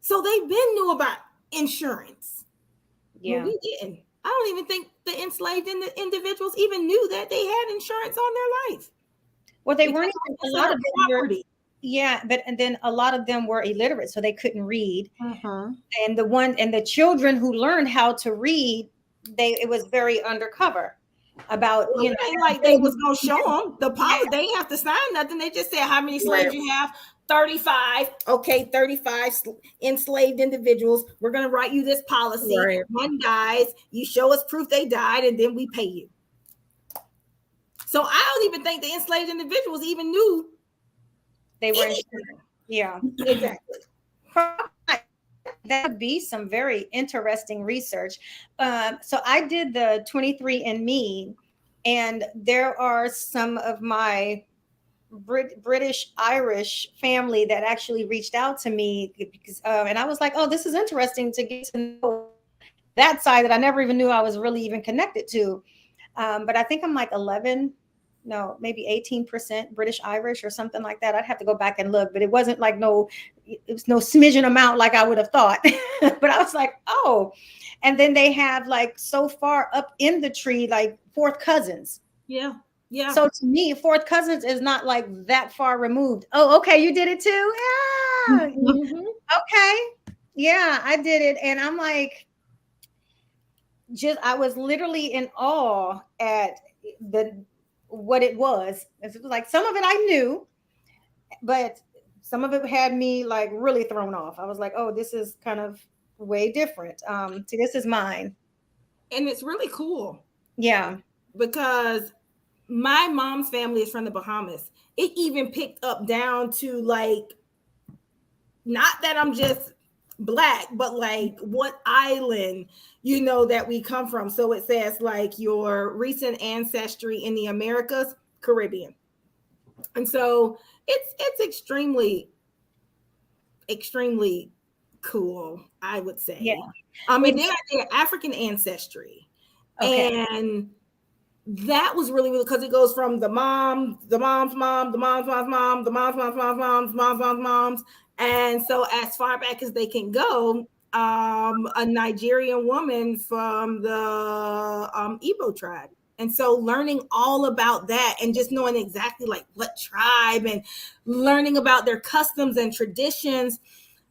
So they been knew about insurance. Yeah, we didn't. I don't even think the enslaved individuals even knew that they had insurance on their life. Well, they weren't even, a lot of them were, and then a lot of them were illiterate, so they couldn't read. And the children who learned how to read, it was very undercover about, like they was gonna show them the policy. They didn't have to sign nothing. They just said how many slaves you have. 35. Okay, 35 enslaved individuals. We're going to write you this policy. Right. One dies. You show us proof they died, and then we pay you. So I don't even think the enslaved individuals even knew they were insured. Yeah, exactly. That would be some very interesting research. So I did the 23andMe, and there are some of my British Irish family that actually reached out to me because, and I was like, oh, this is interesting to get to know that side that I never even knew I was really even connected to. But I think I'm like maybe 18% British Irish or something like that. I'd have to go back and look, but it wasn't like it was no smidgen amount like I would have thought. But I was like, oh, and then they have like so far up in the tree, like fourth cousins. Yeah. Yeah. So to me, fourth cousins is not like that far removed. Oh, okay. You did it too. Yeah. Okay. Yeah, I did it. And I'm like, I was literally in awe at the what it was. It was like some of it I knew, but some of it had me like really thrown off. I was like, oh, this is kind of way different. See, this is mine. And it's really cool. Yeah. Because my mom's family is from the Bahamas. It even picked up down to like, not that I'm just Black, but like what island, that we come from. So it says like your recent ancestry in the Americas, Caribbean. And so it's extremely, extremely cool, I would say. Yeah. And they're African ancestry. Okay. And that was really, really, because it goes from the mom's mom, the mom's mom, the mom's mom, the mom's moms. And so as far back as they can go, a Nigerian woman from the Igbo tribe. And so learning all about that and just knowing exactly like what tribe and learning about their customs and traditions,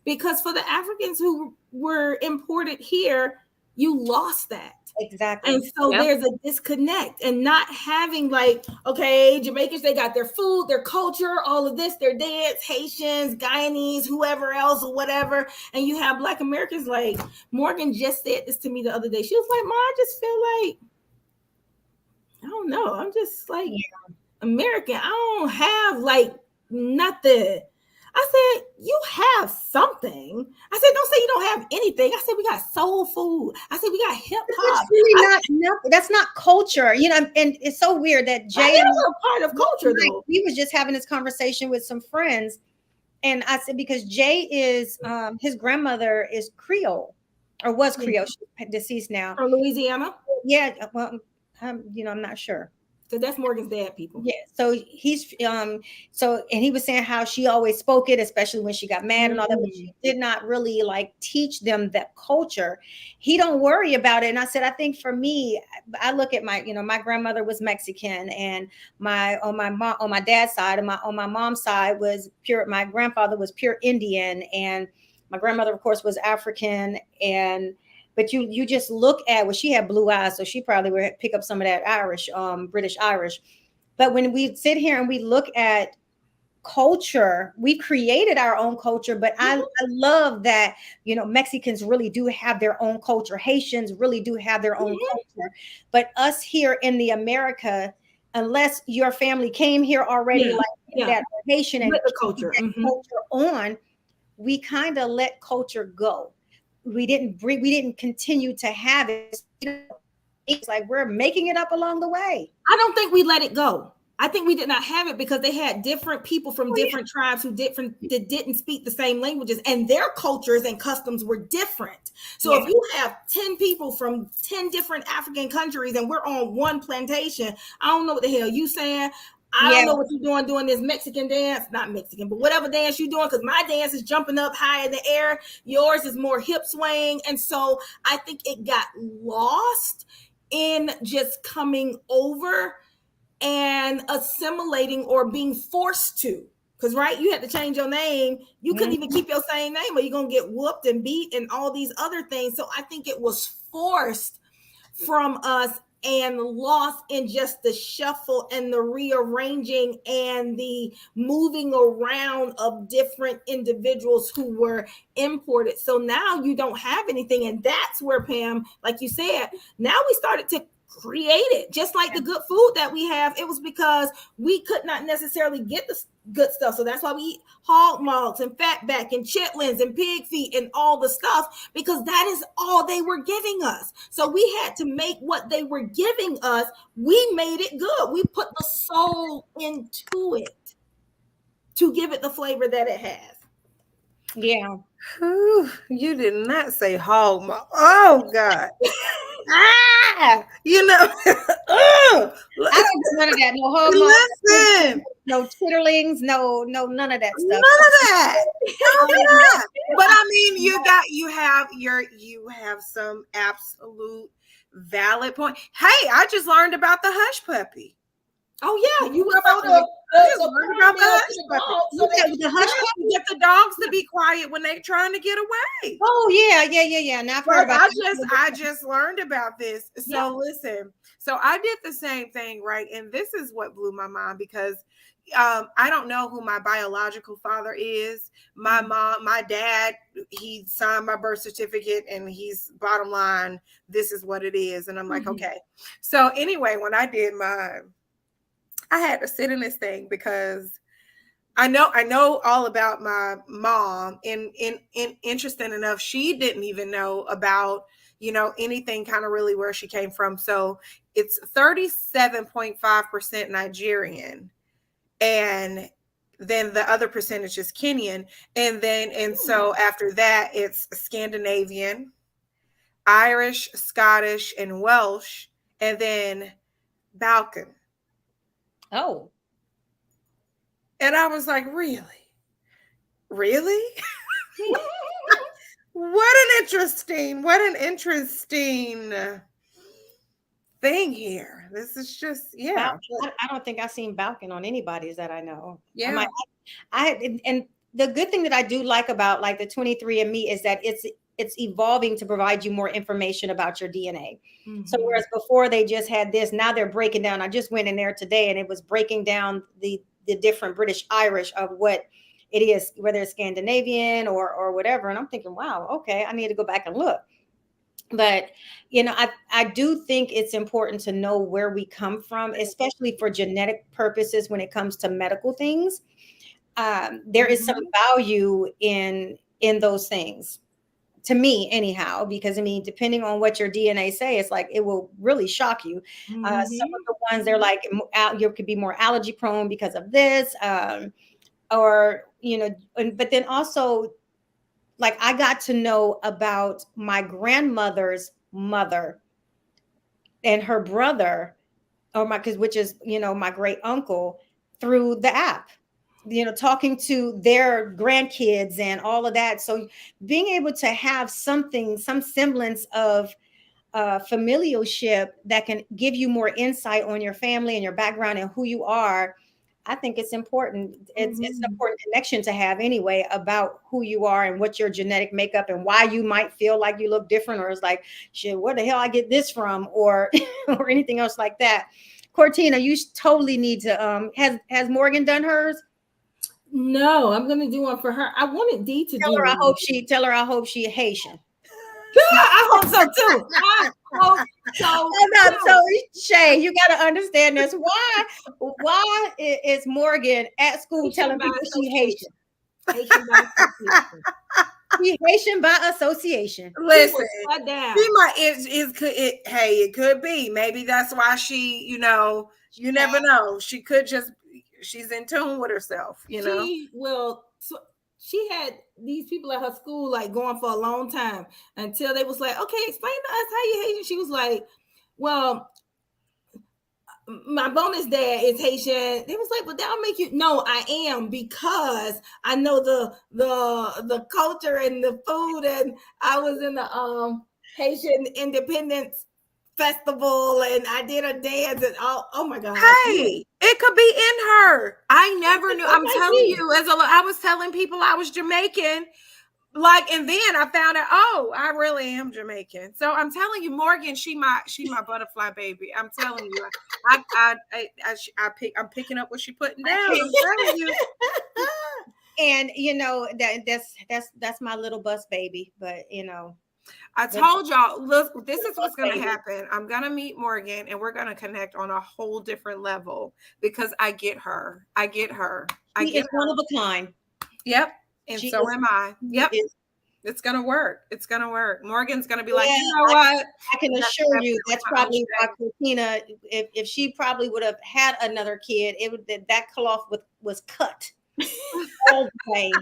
because for the Africans who were imported here, you lost that. Exactly. And so there's a disconnect, and not having like, okay, Jamaicans, they got their food, their culture, all of this, their dance, Haitians, Guyanese, whoever else or whatever. And you have Black Americans, like Morgan just said this to me the other day. She was like, Ma, I just feel like, I don't know. I'm just like American. I don't have like nothing. I said, you have something. I said, don't say you don't have anything. I said, we got soul food. I said, we got hip hop. That's really nothing. That's not culture, and it's so weird that Jay is a part of culture, though. We was just having this conversation with some friends, and I said, because Jay is his grandmother is Creole, or was Creole. She's deceased now. From Louisiana. Yeah, well, I'm not sure. So that's Morgan's dad, people. Yeah. So he's and he was saying how she always spoke it, especially when she got mad and all that, but she did not really like teach them that culture. He don't worry about it. And I said, I think for me, I look at my, my grandmother was Mexican, and on my dad's side, and on my mom's side was pure. My grandfather was pure Indian, and my grandmother, of course, was African. But you just look at, well, she had blue eyes, so she probably would pick up some of that Irish, British Irish. But when we sit here and we look at culture, we created our own culture. But I love that, Mexicans really do have their own culture. Haitians really do have their own culture. But us here in the America, unless your family came here already that Haitian and the culture, culture on, we kind of let culture go. We didn't continue to have it. It's like we're making it up along the way. I don't think we let it go. I think we did not have it because they had different people from different tribes that didn't speak the same languages, and their cultures and customs were different. So if you have 10 people from 10 different African countries and we're on one plantation, I don't know what the hell you saying. I don't know what you're doing this Mexican dance, not Mexican, but whatever dance you're doing, because my dance is jumping up high in the air. Yours is more hip swaying. And so I think it got lost in just coming over and assimilating or being forced to. Because, right, you had to change your name. You couldn't even keep your same name, or you're going to get whooped and beat and all these other things. So I think it was forced from us and lost in just the shuffle and the rearranging and the moving around of different individuals who were imported. So now you don't have anything. And that's where, Pam, like you said, now we started to create it. Just like the good food that we have, it was because we could not necessarily get the good stuff. So that's why we eat hog mugs and fatback and chitlins and pig feet and all the stuff, because that is all they were giving us. So we had to make what they were giving us. We made it good. We put the soul into it to give it the flavor that it has. Yeah. Whew, you did not say hog mug. Oh God. I don't do none of that. No hog listen. No chitterlings, no none of that stuff. None of that. But I mean, you have some absolute valid point. Hey, I just learned about the hush puppy. Oh yeah, you would about throw the- just the learn about the caramel hush to the puppy. dog so Yeah, they with the hush puppy. Get the dogs to be quiet when they're trying to get away. Oh yeah. Now I've heard But about I just learned about this. So listen, so I did the same thing, right? And this is what blew my mind because I don't know who my biological father is. My mom, my dad, he signed my birth certificate and he's bottom line, this is what it is. And I'm like, okay. So anyway, when I did mine, I had to sit in this thing because I know all about my mom, and interesting enough, she didn't even know about, anything kind of really where she came from. So it's 37.5% Nigerian, and then the other percentage is Kenyan, and so after that it's Scandinavian, Irish, Scottish, and Welsh, and then Balkan. Oh. And I was like, really? What an interesting thing here. This is just, yeah. I don't think I've seen Balkan on anybody's that I know. Yeah. And the good thing that I do like about like the 23andMe is that it's evolving to provide you more information about your DNA. So whereas before they just had this, now they're breaking down. I just went in there today and it was breaking down the different British Irish of what it is, whether it's Scandinavian or whatever. And I'm thinking, wow, okay, I need to go back and look. But, I do think it's important to know where we come from, especially for genetic purposes when it comes to medical things. There is some value in those things, to me anyhow, because depending on what your DNA say, it's like it will really shock you. Some of the ones they're like you could be more allergy prone because of this, but then also, like, I got to know about my grandmother's mother and her brother, which is my great uncle, through the app. Talking to their grandkids and all of that. So being able to have some semblance of familialship that can give you more insight on your family and your background and who you are, I think it's important. It's an important connection to have anyway about who you are and what your genetic makeup and why you might feel like you look different, or it's like, shit, where the hell I get this from, or or anything else like that. Cortina, you totally need to. Has Morgan done hers? No, I'm gonna do one for her. I wanted Dee to Tell do her one. I hope she Haitian. I hope so too. I hope so. Shay, you got to understand this. Why is Morgan at school Haitian telling people she Haitian? Haitian by association. She Haitian by association. Listen, shut down. she might. It could be. Maybe that's why she. You never know. She could just. She's in tune with herself. She had these people at her school like going for a long time until they was like, okay, explain to us how you Haitian. She was like, well, my bonus dad is Haitian. They was like, well, that'll make you. No, I am, because I know the culture and the food, and I was in the Haitian Independence Festival and I did a dance and oh my God. Hey, it could be in her. I never knew. I'm telling you, I was telling people I was Jamaican, and then I found out, oh, I really am Jamaican. So I'm telling you, Morgan, she my butterfly baby. I'm telling you, I'm picking up what she's putting down. I'm telling you. And that's my little bus baby, but I told y'all, look, this is what's going to happen. I'm going to meet Morgan and we're going to connect on a whole different level because I get her. She is one of a kind. Yep. And so am I. Yep. It's going to work. Morgan's going to be like, you know what? I can assure you that's probably why Christina, if she probably would have had another kid, that cloth was cut. Okay.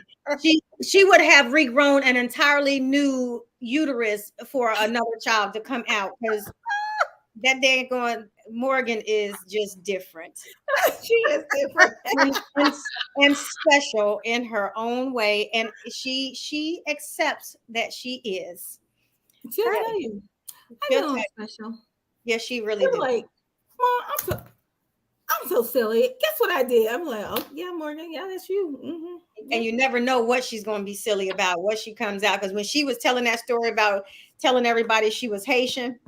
She would have regrown an entirely new uterus for another child to come out, because that daggone Morgan is just different. She is different and special in her own way, and she accepts that she is. She'll tell you. I know I'm special. Yeah, she really did. Like, Mom, I'm I'm so silly. Guess what I did? I'm like, oh yeah, Morgan, yeah, that's you. Mm-hmm. And you never know what she's going to be silly about, what she comes out. Because when she was telling that story about telling everybody she was Haitian,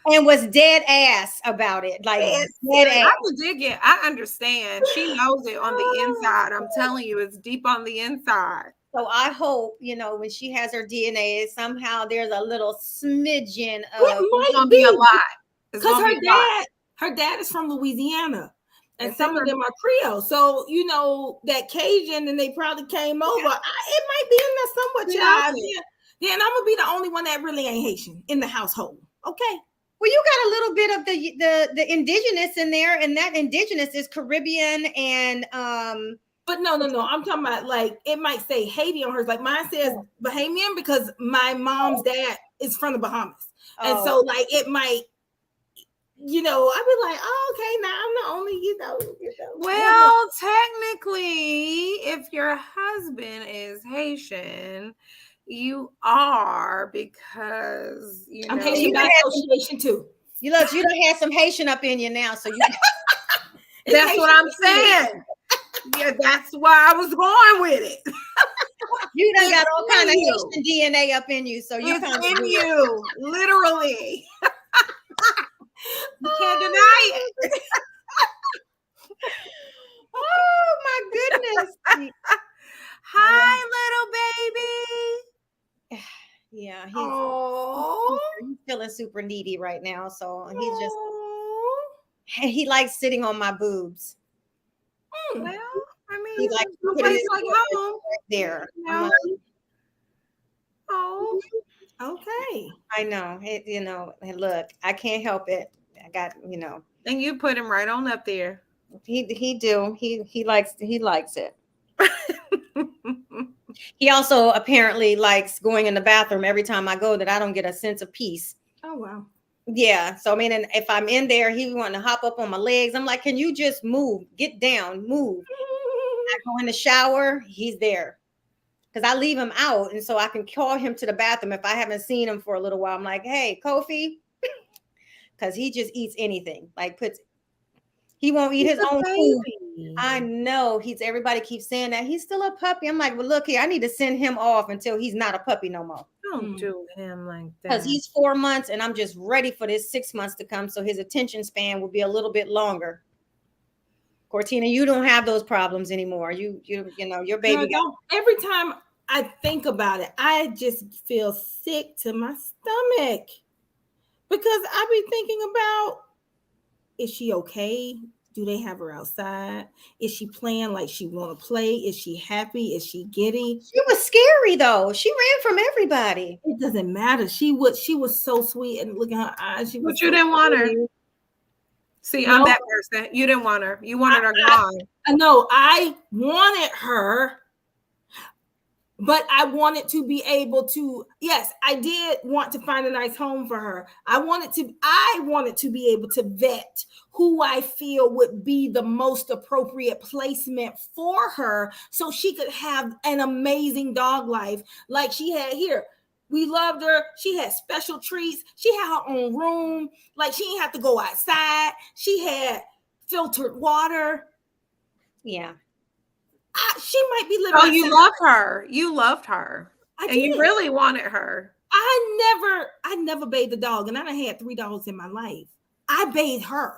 and was dead ass about it, like dead ass. I can dig it. I understand. She knows it on the inside. I'm telling you, it's deep on the inside. So I hope, when she has her DNA, somehow there's a little smidgen of. It's gonna be a lot. Because her dad is from Louisiana, and some of them are Creole. So that Cajun, and they probably came over. It might be in there somewhat, child. Yeah, and I'm gonna be the only one that really ain't Haitian in the household. Okay. Well, you got a little bit of the indigenous in there, and that indigenous is Caribbean and But no. I'm talking about, like, it might say Haiti on hers. Like mine says Bahamian because my mom's dad is from the Bahamas, and so like it might. I'd be like, oh, okay, now I'm the only, Well, technically, if your husband is Haitian, you are, because I'm Haitian by association too. You don't have some Haitian up in you now, so you. That's what I'm saying. Yeah, that's why I was going with it. You done got all kind of Haitian DNA up in you, so you it's in you, literally. You can't deny it. Oh my goodness. Hi, little baby. Yeah, he's feeling super needy right now. So he likes sitting on my boobs. Well, I mean, he likes no place like home right there. Oh, okay. I know. Look, I can't help it. I got, And you put him right on up there. He do. He likes it. He also apparently likes going in the bathroom every time I go, that I don't get a sense of peace. Oh wow. Yeah. So I mean, and if I'm in there, he want to hop up on my legs. I'm like, can you just move? Get down, move. I go in the shower, he's there. Because I leave him out, and so I can call him to the bathroom if I haven't seen him for a little while. I'm like, hey, Kofi. Because he just eats anything. Like he won't eat his own food. I know everybody keeps saying that he's still a puppy. I'm like, well, look here, I need to send him off until he's not a puppy no more. Don't do him like that. Because he's 4 months, and I'm just ready for this 6 months to come, so his attention span will be a little bit longer. Cortina, you don't have those problems anymore. You your baby. No, every time I think about it, I just feel sick to my stomach. Because I be thinking about, is she okay? Do they have her outside? Is she playing like she want to play? Is she happy? Is she giddy? She was scary though. She ran from everybody. It doesn't matter. She was so sweet, and look at her eyes. But you didn't want her. See, I'm that person. You didn't want her. You wanted her gone. No, I wanted her. But I wanted to be able to, yes, I did want to find a nice home for her. I wanted to be able to vet who I feel would be the most appropriate placement for her, so she could have an amazing dog life like she had here. We loved her. She had special treats. She had her own room. Like, she didn't have to go outside. She had filtered water. Yeah. She might be living. Oh, you loved her. You loved her. I and did. You really wanted her. I never bathed the dog, and I done had 3 dogs in my life. I bathed her.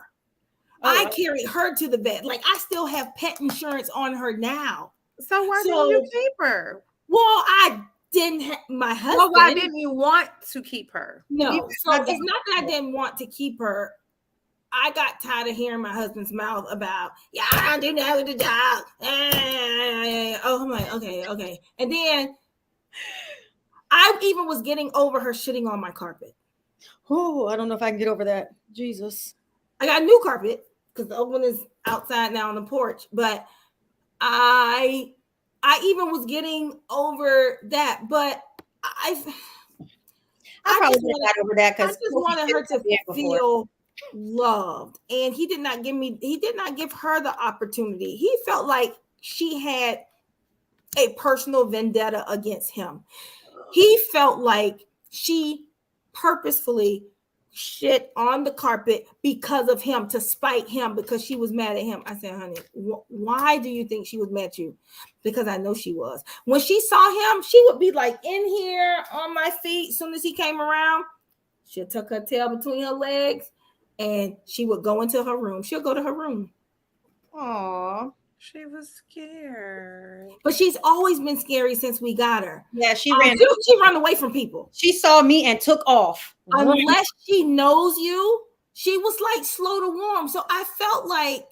I carried her to the vet. Like, I still have pet insurance on her now. So why didn't you keep her? Well, I didn't have my husband. Well, why didn't you want to keep her? No. So it's not that I didn't want to keep her. I got tired of hearing my husband's mouth about, I don't do that with the dog. Oh, I'm like, okay. And then I even was getting over her shitting on my carpet. Oh, I don't know if I can get over that. Jesus. I got a new carpet because the old one is outside now on the porch. But I even was getting over that. But I probably got over that because I just wanted her to feel loved, and he did not give her the opportunity. He felt like she had a personal vendetta against him. He felt like she purposefully shit on the carpet because of him, to spite him, because she was mad at him. I said, honey, why do you think she was mad at you? Because I know she was. When she saw him, she would be like in here on my feet. As soon as he came around, she'll tuck her tail between her legs and she would go into her room. She'll go to her room. Aw. She was scared. But she's always been scary since we got her. Yeah, she run away from people. She saw me and took off. Unless she knows you, she was like slow to warm. So I felt like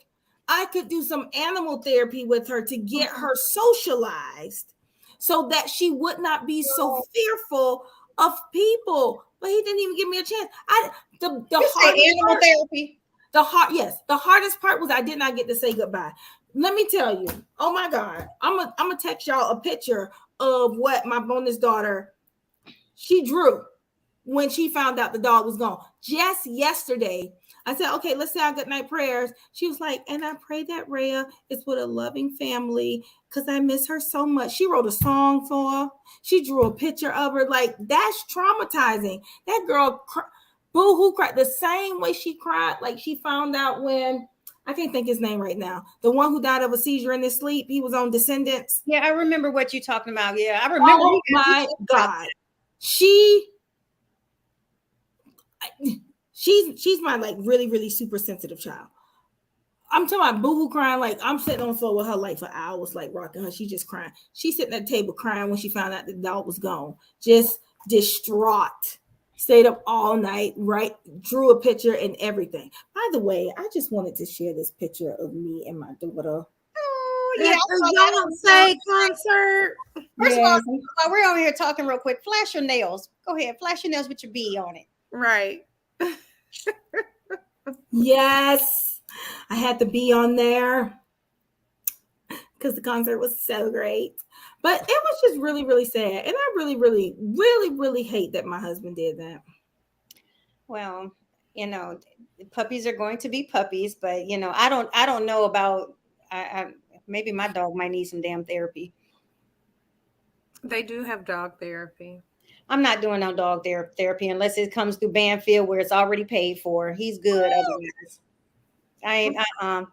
I could do some animal therapy with her to get her socialized so that she would not be so fearful of people. But he didn't even give me a chance. Animal therapy. The hardest part was I did not get to say goodbye. Let me tell you, oh my God, I'm gonna text y'all a picture of what my bonus daughter, she drew when she found out the dog was gone. Just yesterday, I said, okay, let's say our good night prayers. She was like, and I pray that Rhea is with a loving family because I miss her so much. She wrote a song for her. She drew a picture of her. Like, that's traumatizing. That girl boo-hoo cried the same way she cried. Like, she found out when, I can't think his name right now, the one who died of a seizure in his sleep. He was on Descendants. Yeah, I remember what you're talking about. Yeah, I remember. Oh my God. She's my like really, really super sensitive child. I'm talking about boo-hoo crying. Like, I'm sitting on the floor with her like for hours, like rocking her. She just crying. She's sitting at the table crying when she found out the dog was gone. Just distraught. Stayed up all night, right? Drew a picture and everything. By the way, I just wanted to share this picture of me and my daughter. Oh, yeah. Beyonce concert. First of all, while we're over here talking real quick, flash your nails. Go ahead, flash your nails with your bee on it. Right. Yes, I had the bee on there because the concert was so great. But it was just really, really sad. And I really, really, really, really hate that my husband did that. Well, puppies are going to be puppies, but I don't know about maybe my dog might need some damn therapy. They do have dog therapy. I'm not doing no dog therapy unless it comes through Banfield where it's already paid for. He's good otherwise. I ain't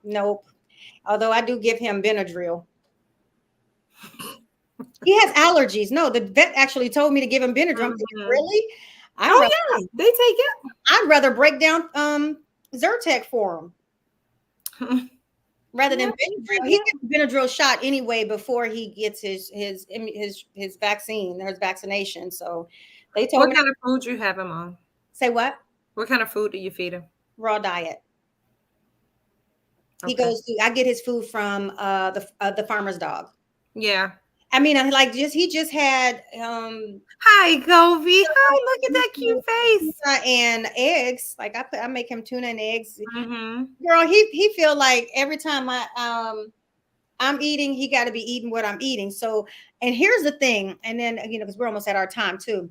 nope. Although I do give him Benadryl. He has allergies. No, the vet actually told me to give him Benadryl. I'm like, really? Yeah, they take it. I'd rather break down Zyrtec for him rather than Benadryl. He gets Benadryl shot anyway before he gets his vaccine or his vaccination. So they told me. What kind of food you have him on? Say what? What kind of food do you feed him? Raw diet. Okay. He goes to. I get his food from the farmer's dog. Yeah. I mean, he just had hi Govey. Hi, look at that cute face. And eggs. Like I make him tuna and eggs. Mm-hmm. Girl, he feel like every time I'm eating, he got to be eating what I'm eating. So, and here's the thing, and then because we're almost at our time too.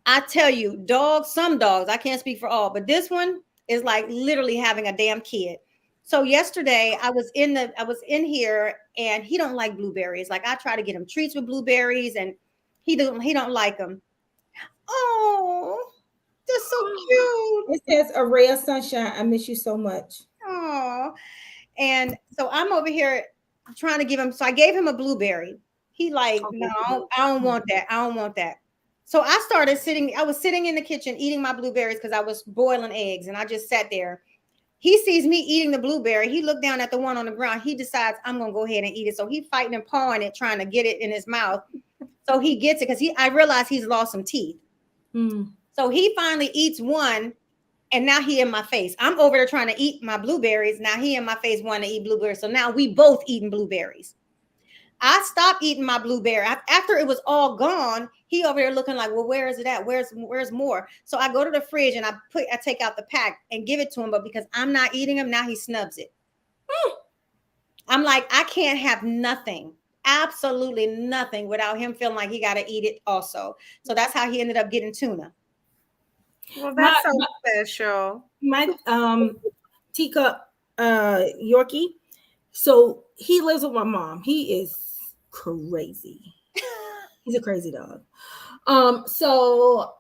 I tell you, some dogs, I can't speak for all, but this one is like literally having a damn kid. So yesterday I was in here and he don't like blueberries. Like I try to get him treats with blueberries and he don't like them. Oh, they're so cute. It says Araya Sunshine. I miss you so much. Oh, and so I'm over here trying to give him. So I gave him a blueberry. He like, no, I don't want that. I don't want that. So I was sitting in the kitchen eating my blueberries because I was boiling eggs and I just sat there. He sees me eating the blueberry. He looked down at the one on the ground. He decides I'm going to go ahead and eat it. So he fighting and pawing it, trying to get it in his mouth. So he gets it because I realized he's lost some teeth. So he finally eats one and now he in my face. I'm over there trying to eat my blueberries. Now he in my face wanting to eat blueberries. So now we both eating blueberries. I stopped eating my blueberry. After it was all gone, he over there looking like, well, where is it at? Where's more? So I go to the fridge and I take out the pack and give it to him. But because I'm not eating him, now he snubs it. I'm like, I can't have nothing, absolutely nothing without him feeling like he got to eat it also. So that's how he ended up getting tuna. Well, that's so special. My teacup Yorkie. So he lives with my mom. He is crazy. He's a crazy dog. So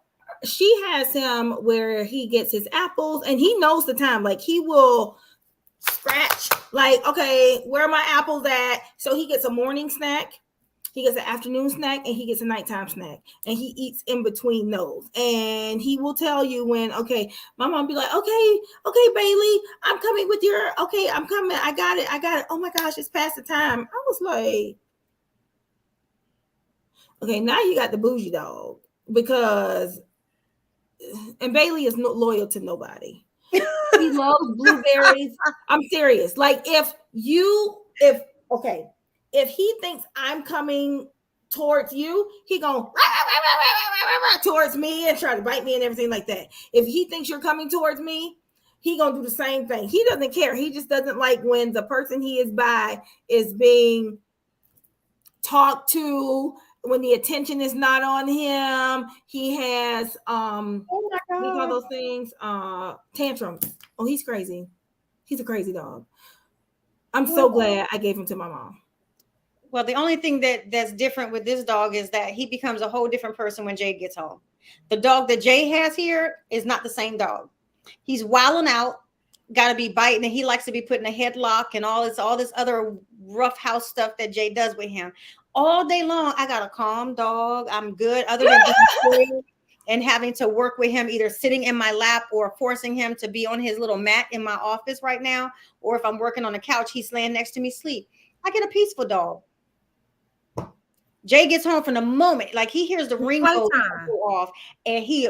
she has him where he gets his apples and he knows the time. Like he will scratch, like, okay, where are my apples at? So he gets a morning snack, he gets an afternoon snack, and he gets a nighttime snack, and he eats in between those. And he will tell you when, okay, my mom be like, okay, Bailey, I'm coming with your, okay, I'm coming, I got it. Oh my gosh, it's past the time. I was like, okay, now you got the bougie dog, because, and Bailey is loyal to nobody. He loves blueberries. I'm serious. Like if he thinks I'm coming towards you, he gonna towards me and try to bite me and everything like that. If he thinks you're coming towards me, he gonna do the same thing. He doesn't care. He just doesn't like when the person he is by is being talked to, when the attention is not on him. He has Oh my what do you call God. those things? Tantrums. Oh, he's crazy. He's a crazy dog. I'm so glad I gave him to my mom. Well, the only thing that's different with this dog is that he becomes a whole different person when Jay gets home. The dog that Jay has here is not the same dog. He's wilding out, got to be biting, and he likes to be put in a headlock and all this other rough house stuff that Jay does with him all day long. I got a calm dog. I'm good, other than being spoiled and having to work with him, either sitting in my lap or forcing him to be on his little mat in my office right now. Or if I'm working on the couch, he's laying next to me, sleep. I get a peaceful dog. Jay gets home from the moment, like he hears the ring go off, and he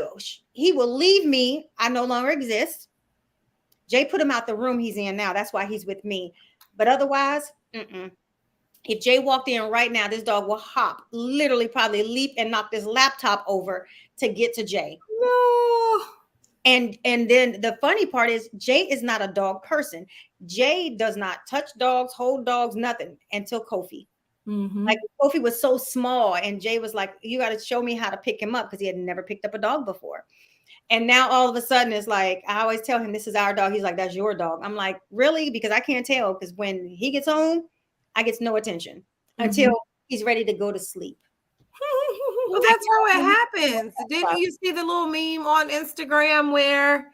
will leave me. I no longer exist. Jay put him out the room he's in now. That's why he's with me. But otherwise, if Jay walked in right now, this dog will hop, literally probably leap and knock this laptop over to get to Jay. No. And then the funny part is Jay is not a dog person. Jay does not touch dogs, hold dogs, nothing until Kofi. Like Kofi was so small, and Jay was like, you got to show me how to pick him up, because he had never picked up a dog before. And now all of a sudden it's like, I always tell him, this is our dog. He's like, that's your dog. I'm like, really? Because I can't tell, because when he gets home, I get no attention until he's ready to go to sleep. Well, that's how it happens. Didn't you see the little meme on Instagram where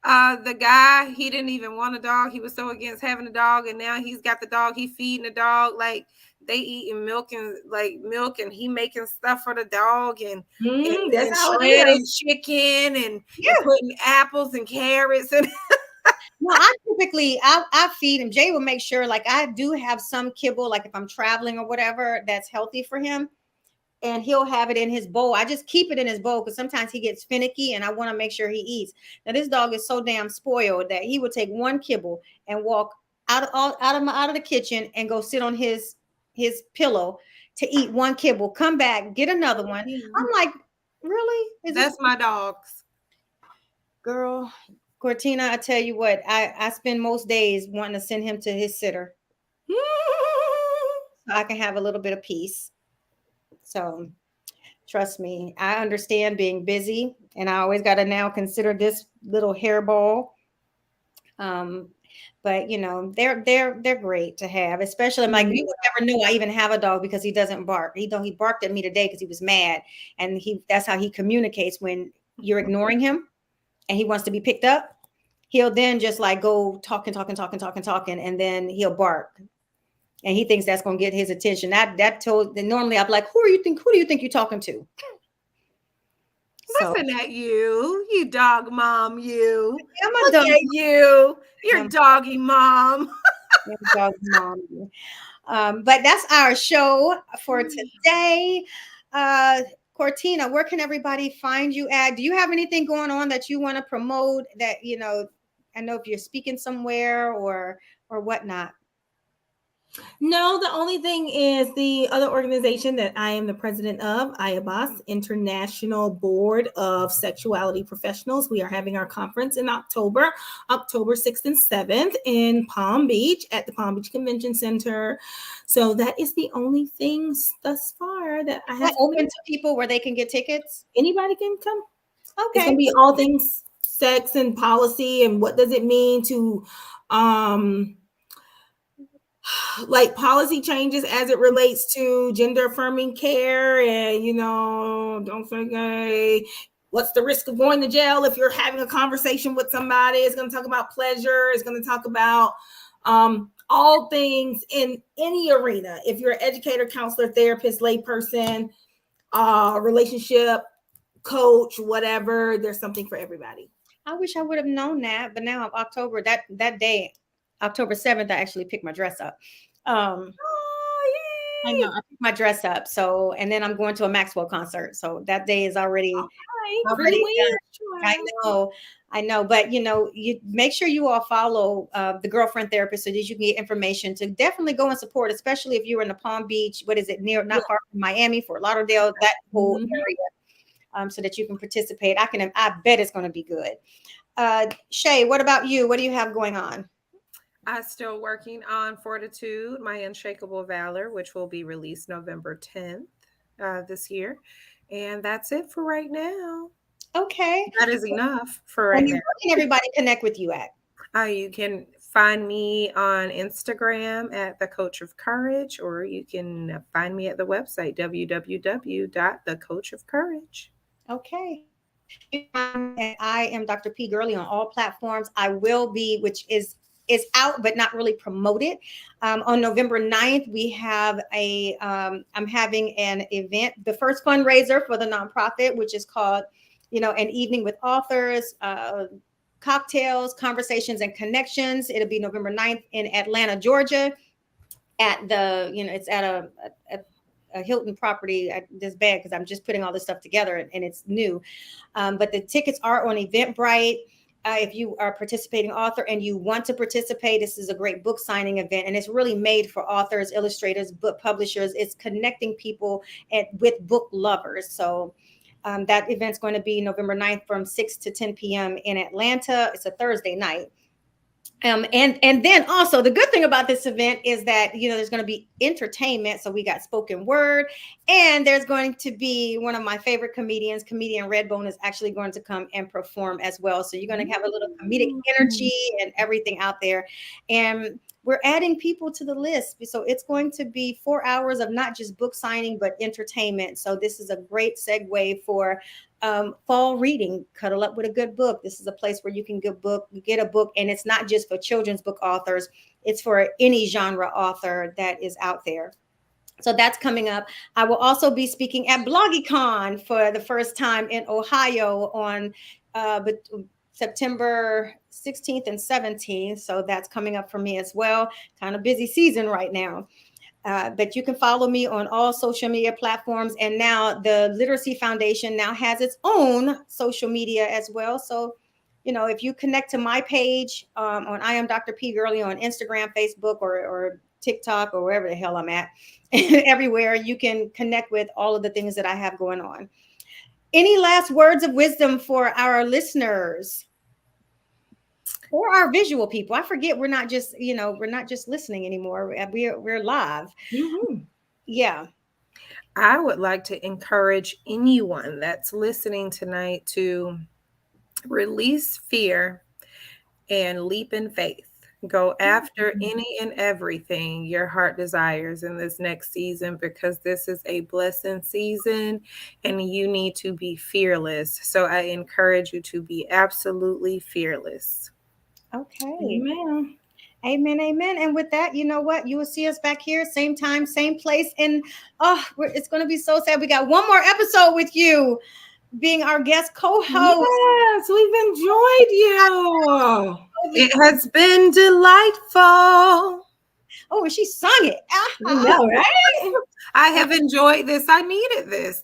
the guy, he didn't even want a dog. He was so against having a dog, and now he's got the dog. He feeding the dog, like they eating milk, and he making stuff for the dog, and that's how shredded chicken and putting apples and carrots and. No, I typically I feed him. Jay will make sure, like, I do have some kibble, like if I'm traveling or whatever, that's healthy for him, and he'll have it in his bowl. I just keep it in his bowl because sometimes he gets finicky, and I want to make sure he eats. Now this dog is so damn spoiled that he would take one kibble and walk out of the kitchen and go sit on his pillow to eat one kibble, come back, get another one. I'm like, really? That's my dogs, girl. Cortina, I tell you what, I spend most days wanting to send him to his sitter so I can have a little bit of peace. So trust me, I understand being busy, and I always got to now consider this little hairball. But you know, they're great to have, especially like you would never know I even have a dog because he doesn't bark. He barked at me today because he was mad, and that's how he communicates when you're ignoring him and he wants to be picked up. He'll then just like go talking, and then he'll bark, and he thinks that's gonna get his attention. Normally I'm like, who do you think you're talking to? Listen at you dog mom, you. I'm a Look dog. at you, your doggy mom. Dog mom. But that's our show for today. Cortina, where can everybody find you at? Do you have anything going on that you want to promote that, you know, I know if you're speaking somewhere or whatnot? No, the only thing is the other organization that I am the president of, IABOS, International Board of Sexuality Professionals. We are having our conference in October 6th and 7th in Palm Beach at the Palm Beach Convention Center. So that is the only things thus far that I have. Open to people where they can get tickets? Anybody can come. Okay. It's going to be all things sex and policy and what does it mean to like policy changes as it relates to gender affirming care, and, you know, don't say gay, what's the risk of going to jail if you're having a conversation with somebody. It's going to talk about pleasure. It's going to talk about all things in any arena. If you're an educator, counselor, therapist, layperson, relationship coach, whatever, there's something for everybody. I wish I would have known that, but now October, that day, October 7th, I actually picked my dress up. I know I picked my dress up. So, and then I'm going to a Maxwell concert. So that day is already done. I know, but you make sure you all follow the Girlfriend Therapist so that you can get information to definitely go and support, especially if you're in the Palm Beach, what is it, not far from Miami, Fort Lauderdale, that whole area, so that you can participate. I bet it's going to be good. Shay, what about you? What do you have going on? I'm still working on Fortitude, My Unshakable Valor, which will be released November 10th this year. And that's it for right now. Okay. That is enough for right now. Where can everybody connect with you at? You can find me on Instagram at The Coach of Courage, or you can find me at the website, www.thecoachofcourage. Okay. And I am Dr. P. Gurley on all platforms. I will be, which is out but not really promoted. On November 9th, we have I'm having an event, the first fundraiser for the nonprofit, which is called, An Evening with Authors, Cocktails, Conversations, and Connections. It'll be November 9th in Atlanta, Georgia, at the, it's at a Hilton property. This bad because I'm just putting all this stuff together and it's new. But the tickets are on Eventbrite. If you are a participating author and you want to participate, this is a great book signing event, and it's really made for authors, illustrators, book publishers. It's connecting people with book lovers. So that event's going to be November 9th from 6 to 10 p.m. in Atlanta. It's a Thursday night. And then also the good thing about this event is that, there's going to be entertainment. So we got spoken word, and there's going to be one of my favorite comedians, comedian Redbone, is actually going to come and perform as well. So you're going to have a little comedic energy and everything out there. And we're adding people to the list. So it's going to be 4 hours of not just book signing, but entertainment. So this is a great segue for fall reading. Cuddle up with a good book. This is a place where you can get a book, and it's not just for children's book authors. It's for any genre author that is out there. So that's coming up. I will also be speaking at BloggyCon for the first time in Ohio on September 16th and 17th. So that's coming up for me as well. Kind of busy season right now. But you can follow me on all social media platforms. And now the Literacy Foundation now has its own social media as well. So, if you connect to my page on I Am Dr. P. Gurley on Instagram, Facebook, or TikTok, or wherever the hell I'm at, everywhere, you can connect with all of the things that I have going on. Any last words of wisdom for our listeners? Or our visual people. I forget we're not just listening anymore. We're live. Mm-hmm. Yeah. I would like to encourage anyone that's listening tonight to release fear and leap in faith. Go after any and everything your heart desires in this next season, because this is a blessing season and you need to be fearless. So I encourage you to be absolutely fearless. Okay. Amen. Amen. Amen. And with that, you know what? You will see us back here, same time, same place. And it's going to be so sad. We got one more episode with you being our guest co-host. Yes, we've enjoyed you. It has been delightful. Oh, she sung it. I know, right? I have enjoyed this. I needed this.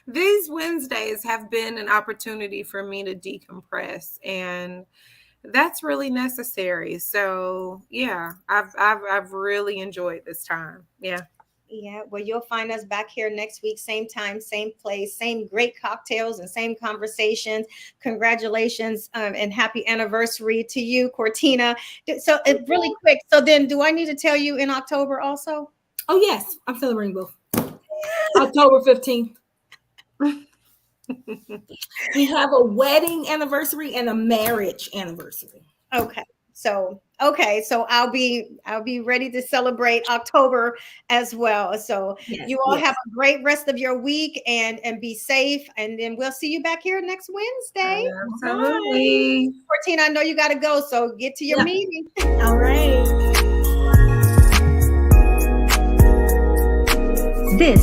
These Wednesdays have been an opportunity for me to decompress, and that's really necessary. So yeah, I've really enjoyed this time. Yeah. Yeah, well, you'll find us back here next week, same time, same place, same great cocktails and same conversations. Congratulations and happy anniversary to you, Cortina. So really quick. So then do I need to tell you in October also? Oh, yes. I'm celebrating both. October 15th. We have a wedding anniversary and a marriage anniversary. Okay. So Okay, so I'll be ready to celebrate October as well. So Yes, you all yes. have a great rest of your week and be safe. And then we'll see you back here next Wednesday. Absolutely. 14, I know you got to go, so get to your Yep. meeting. All right. This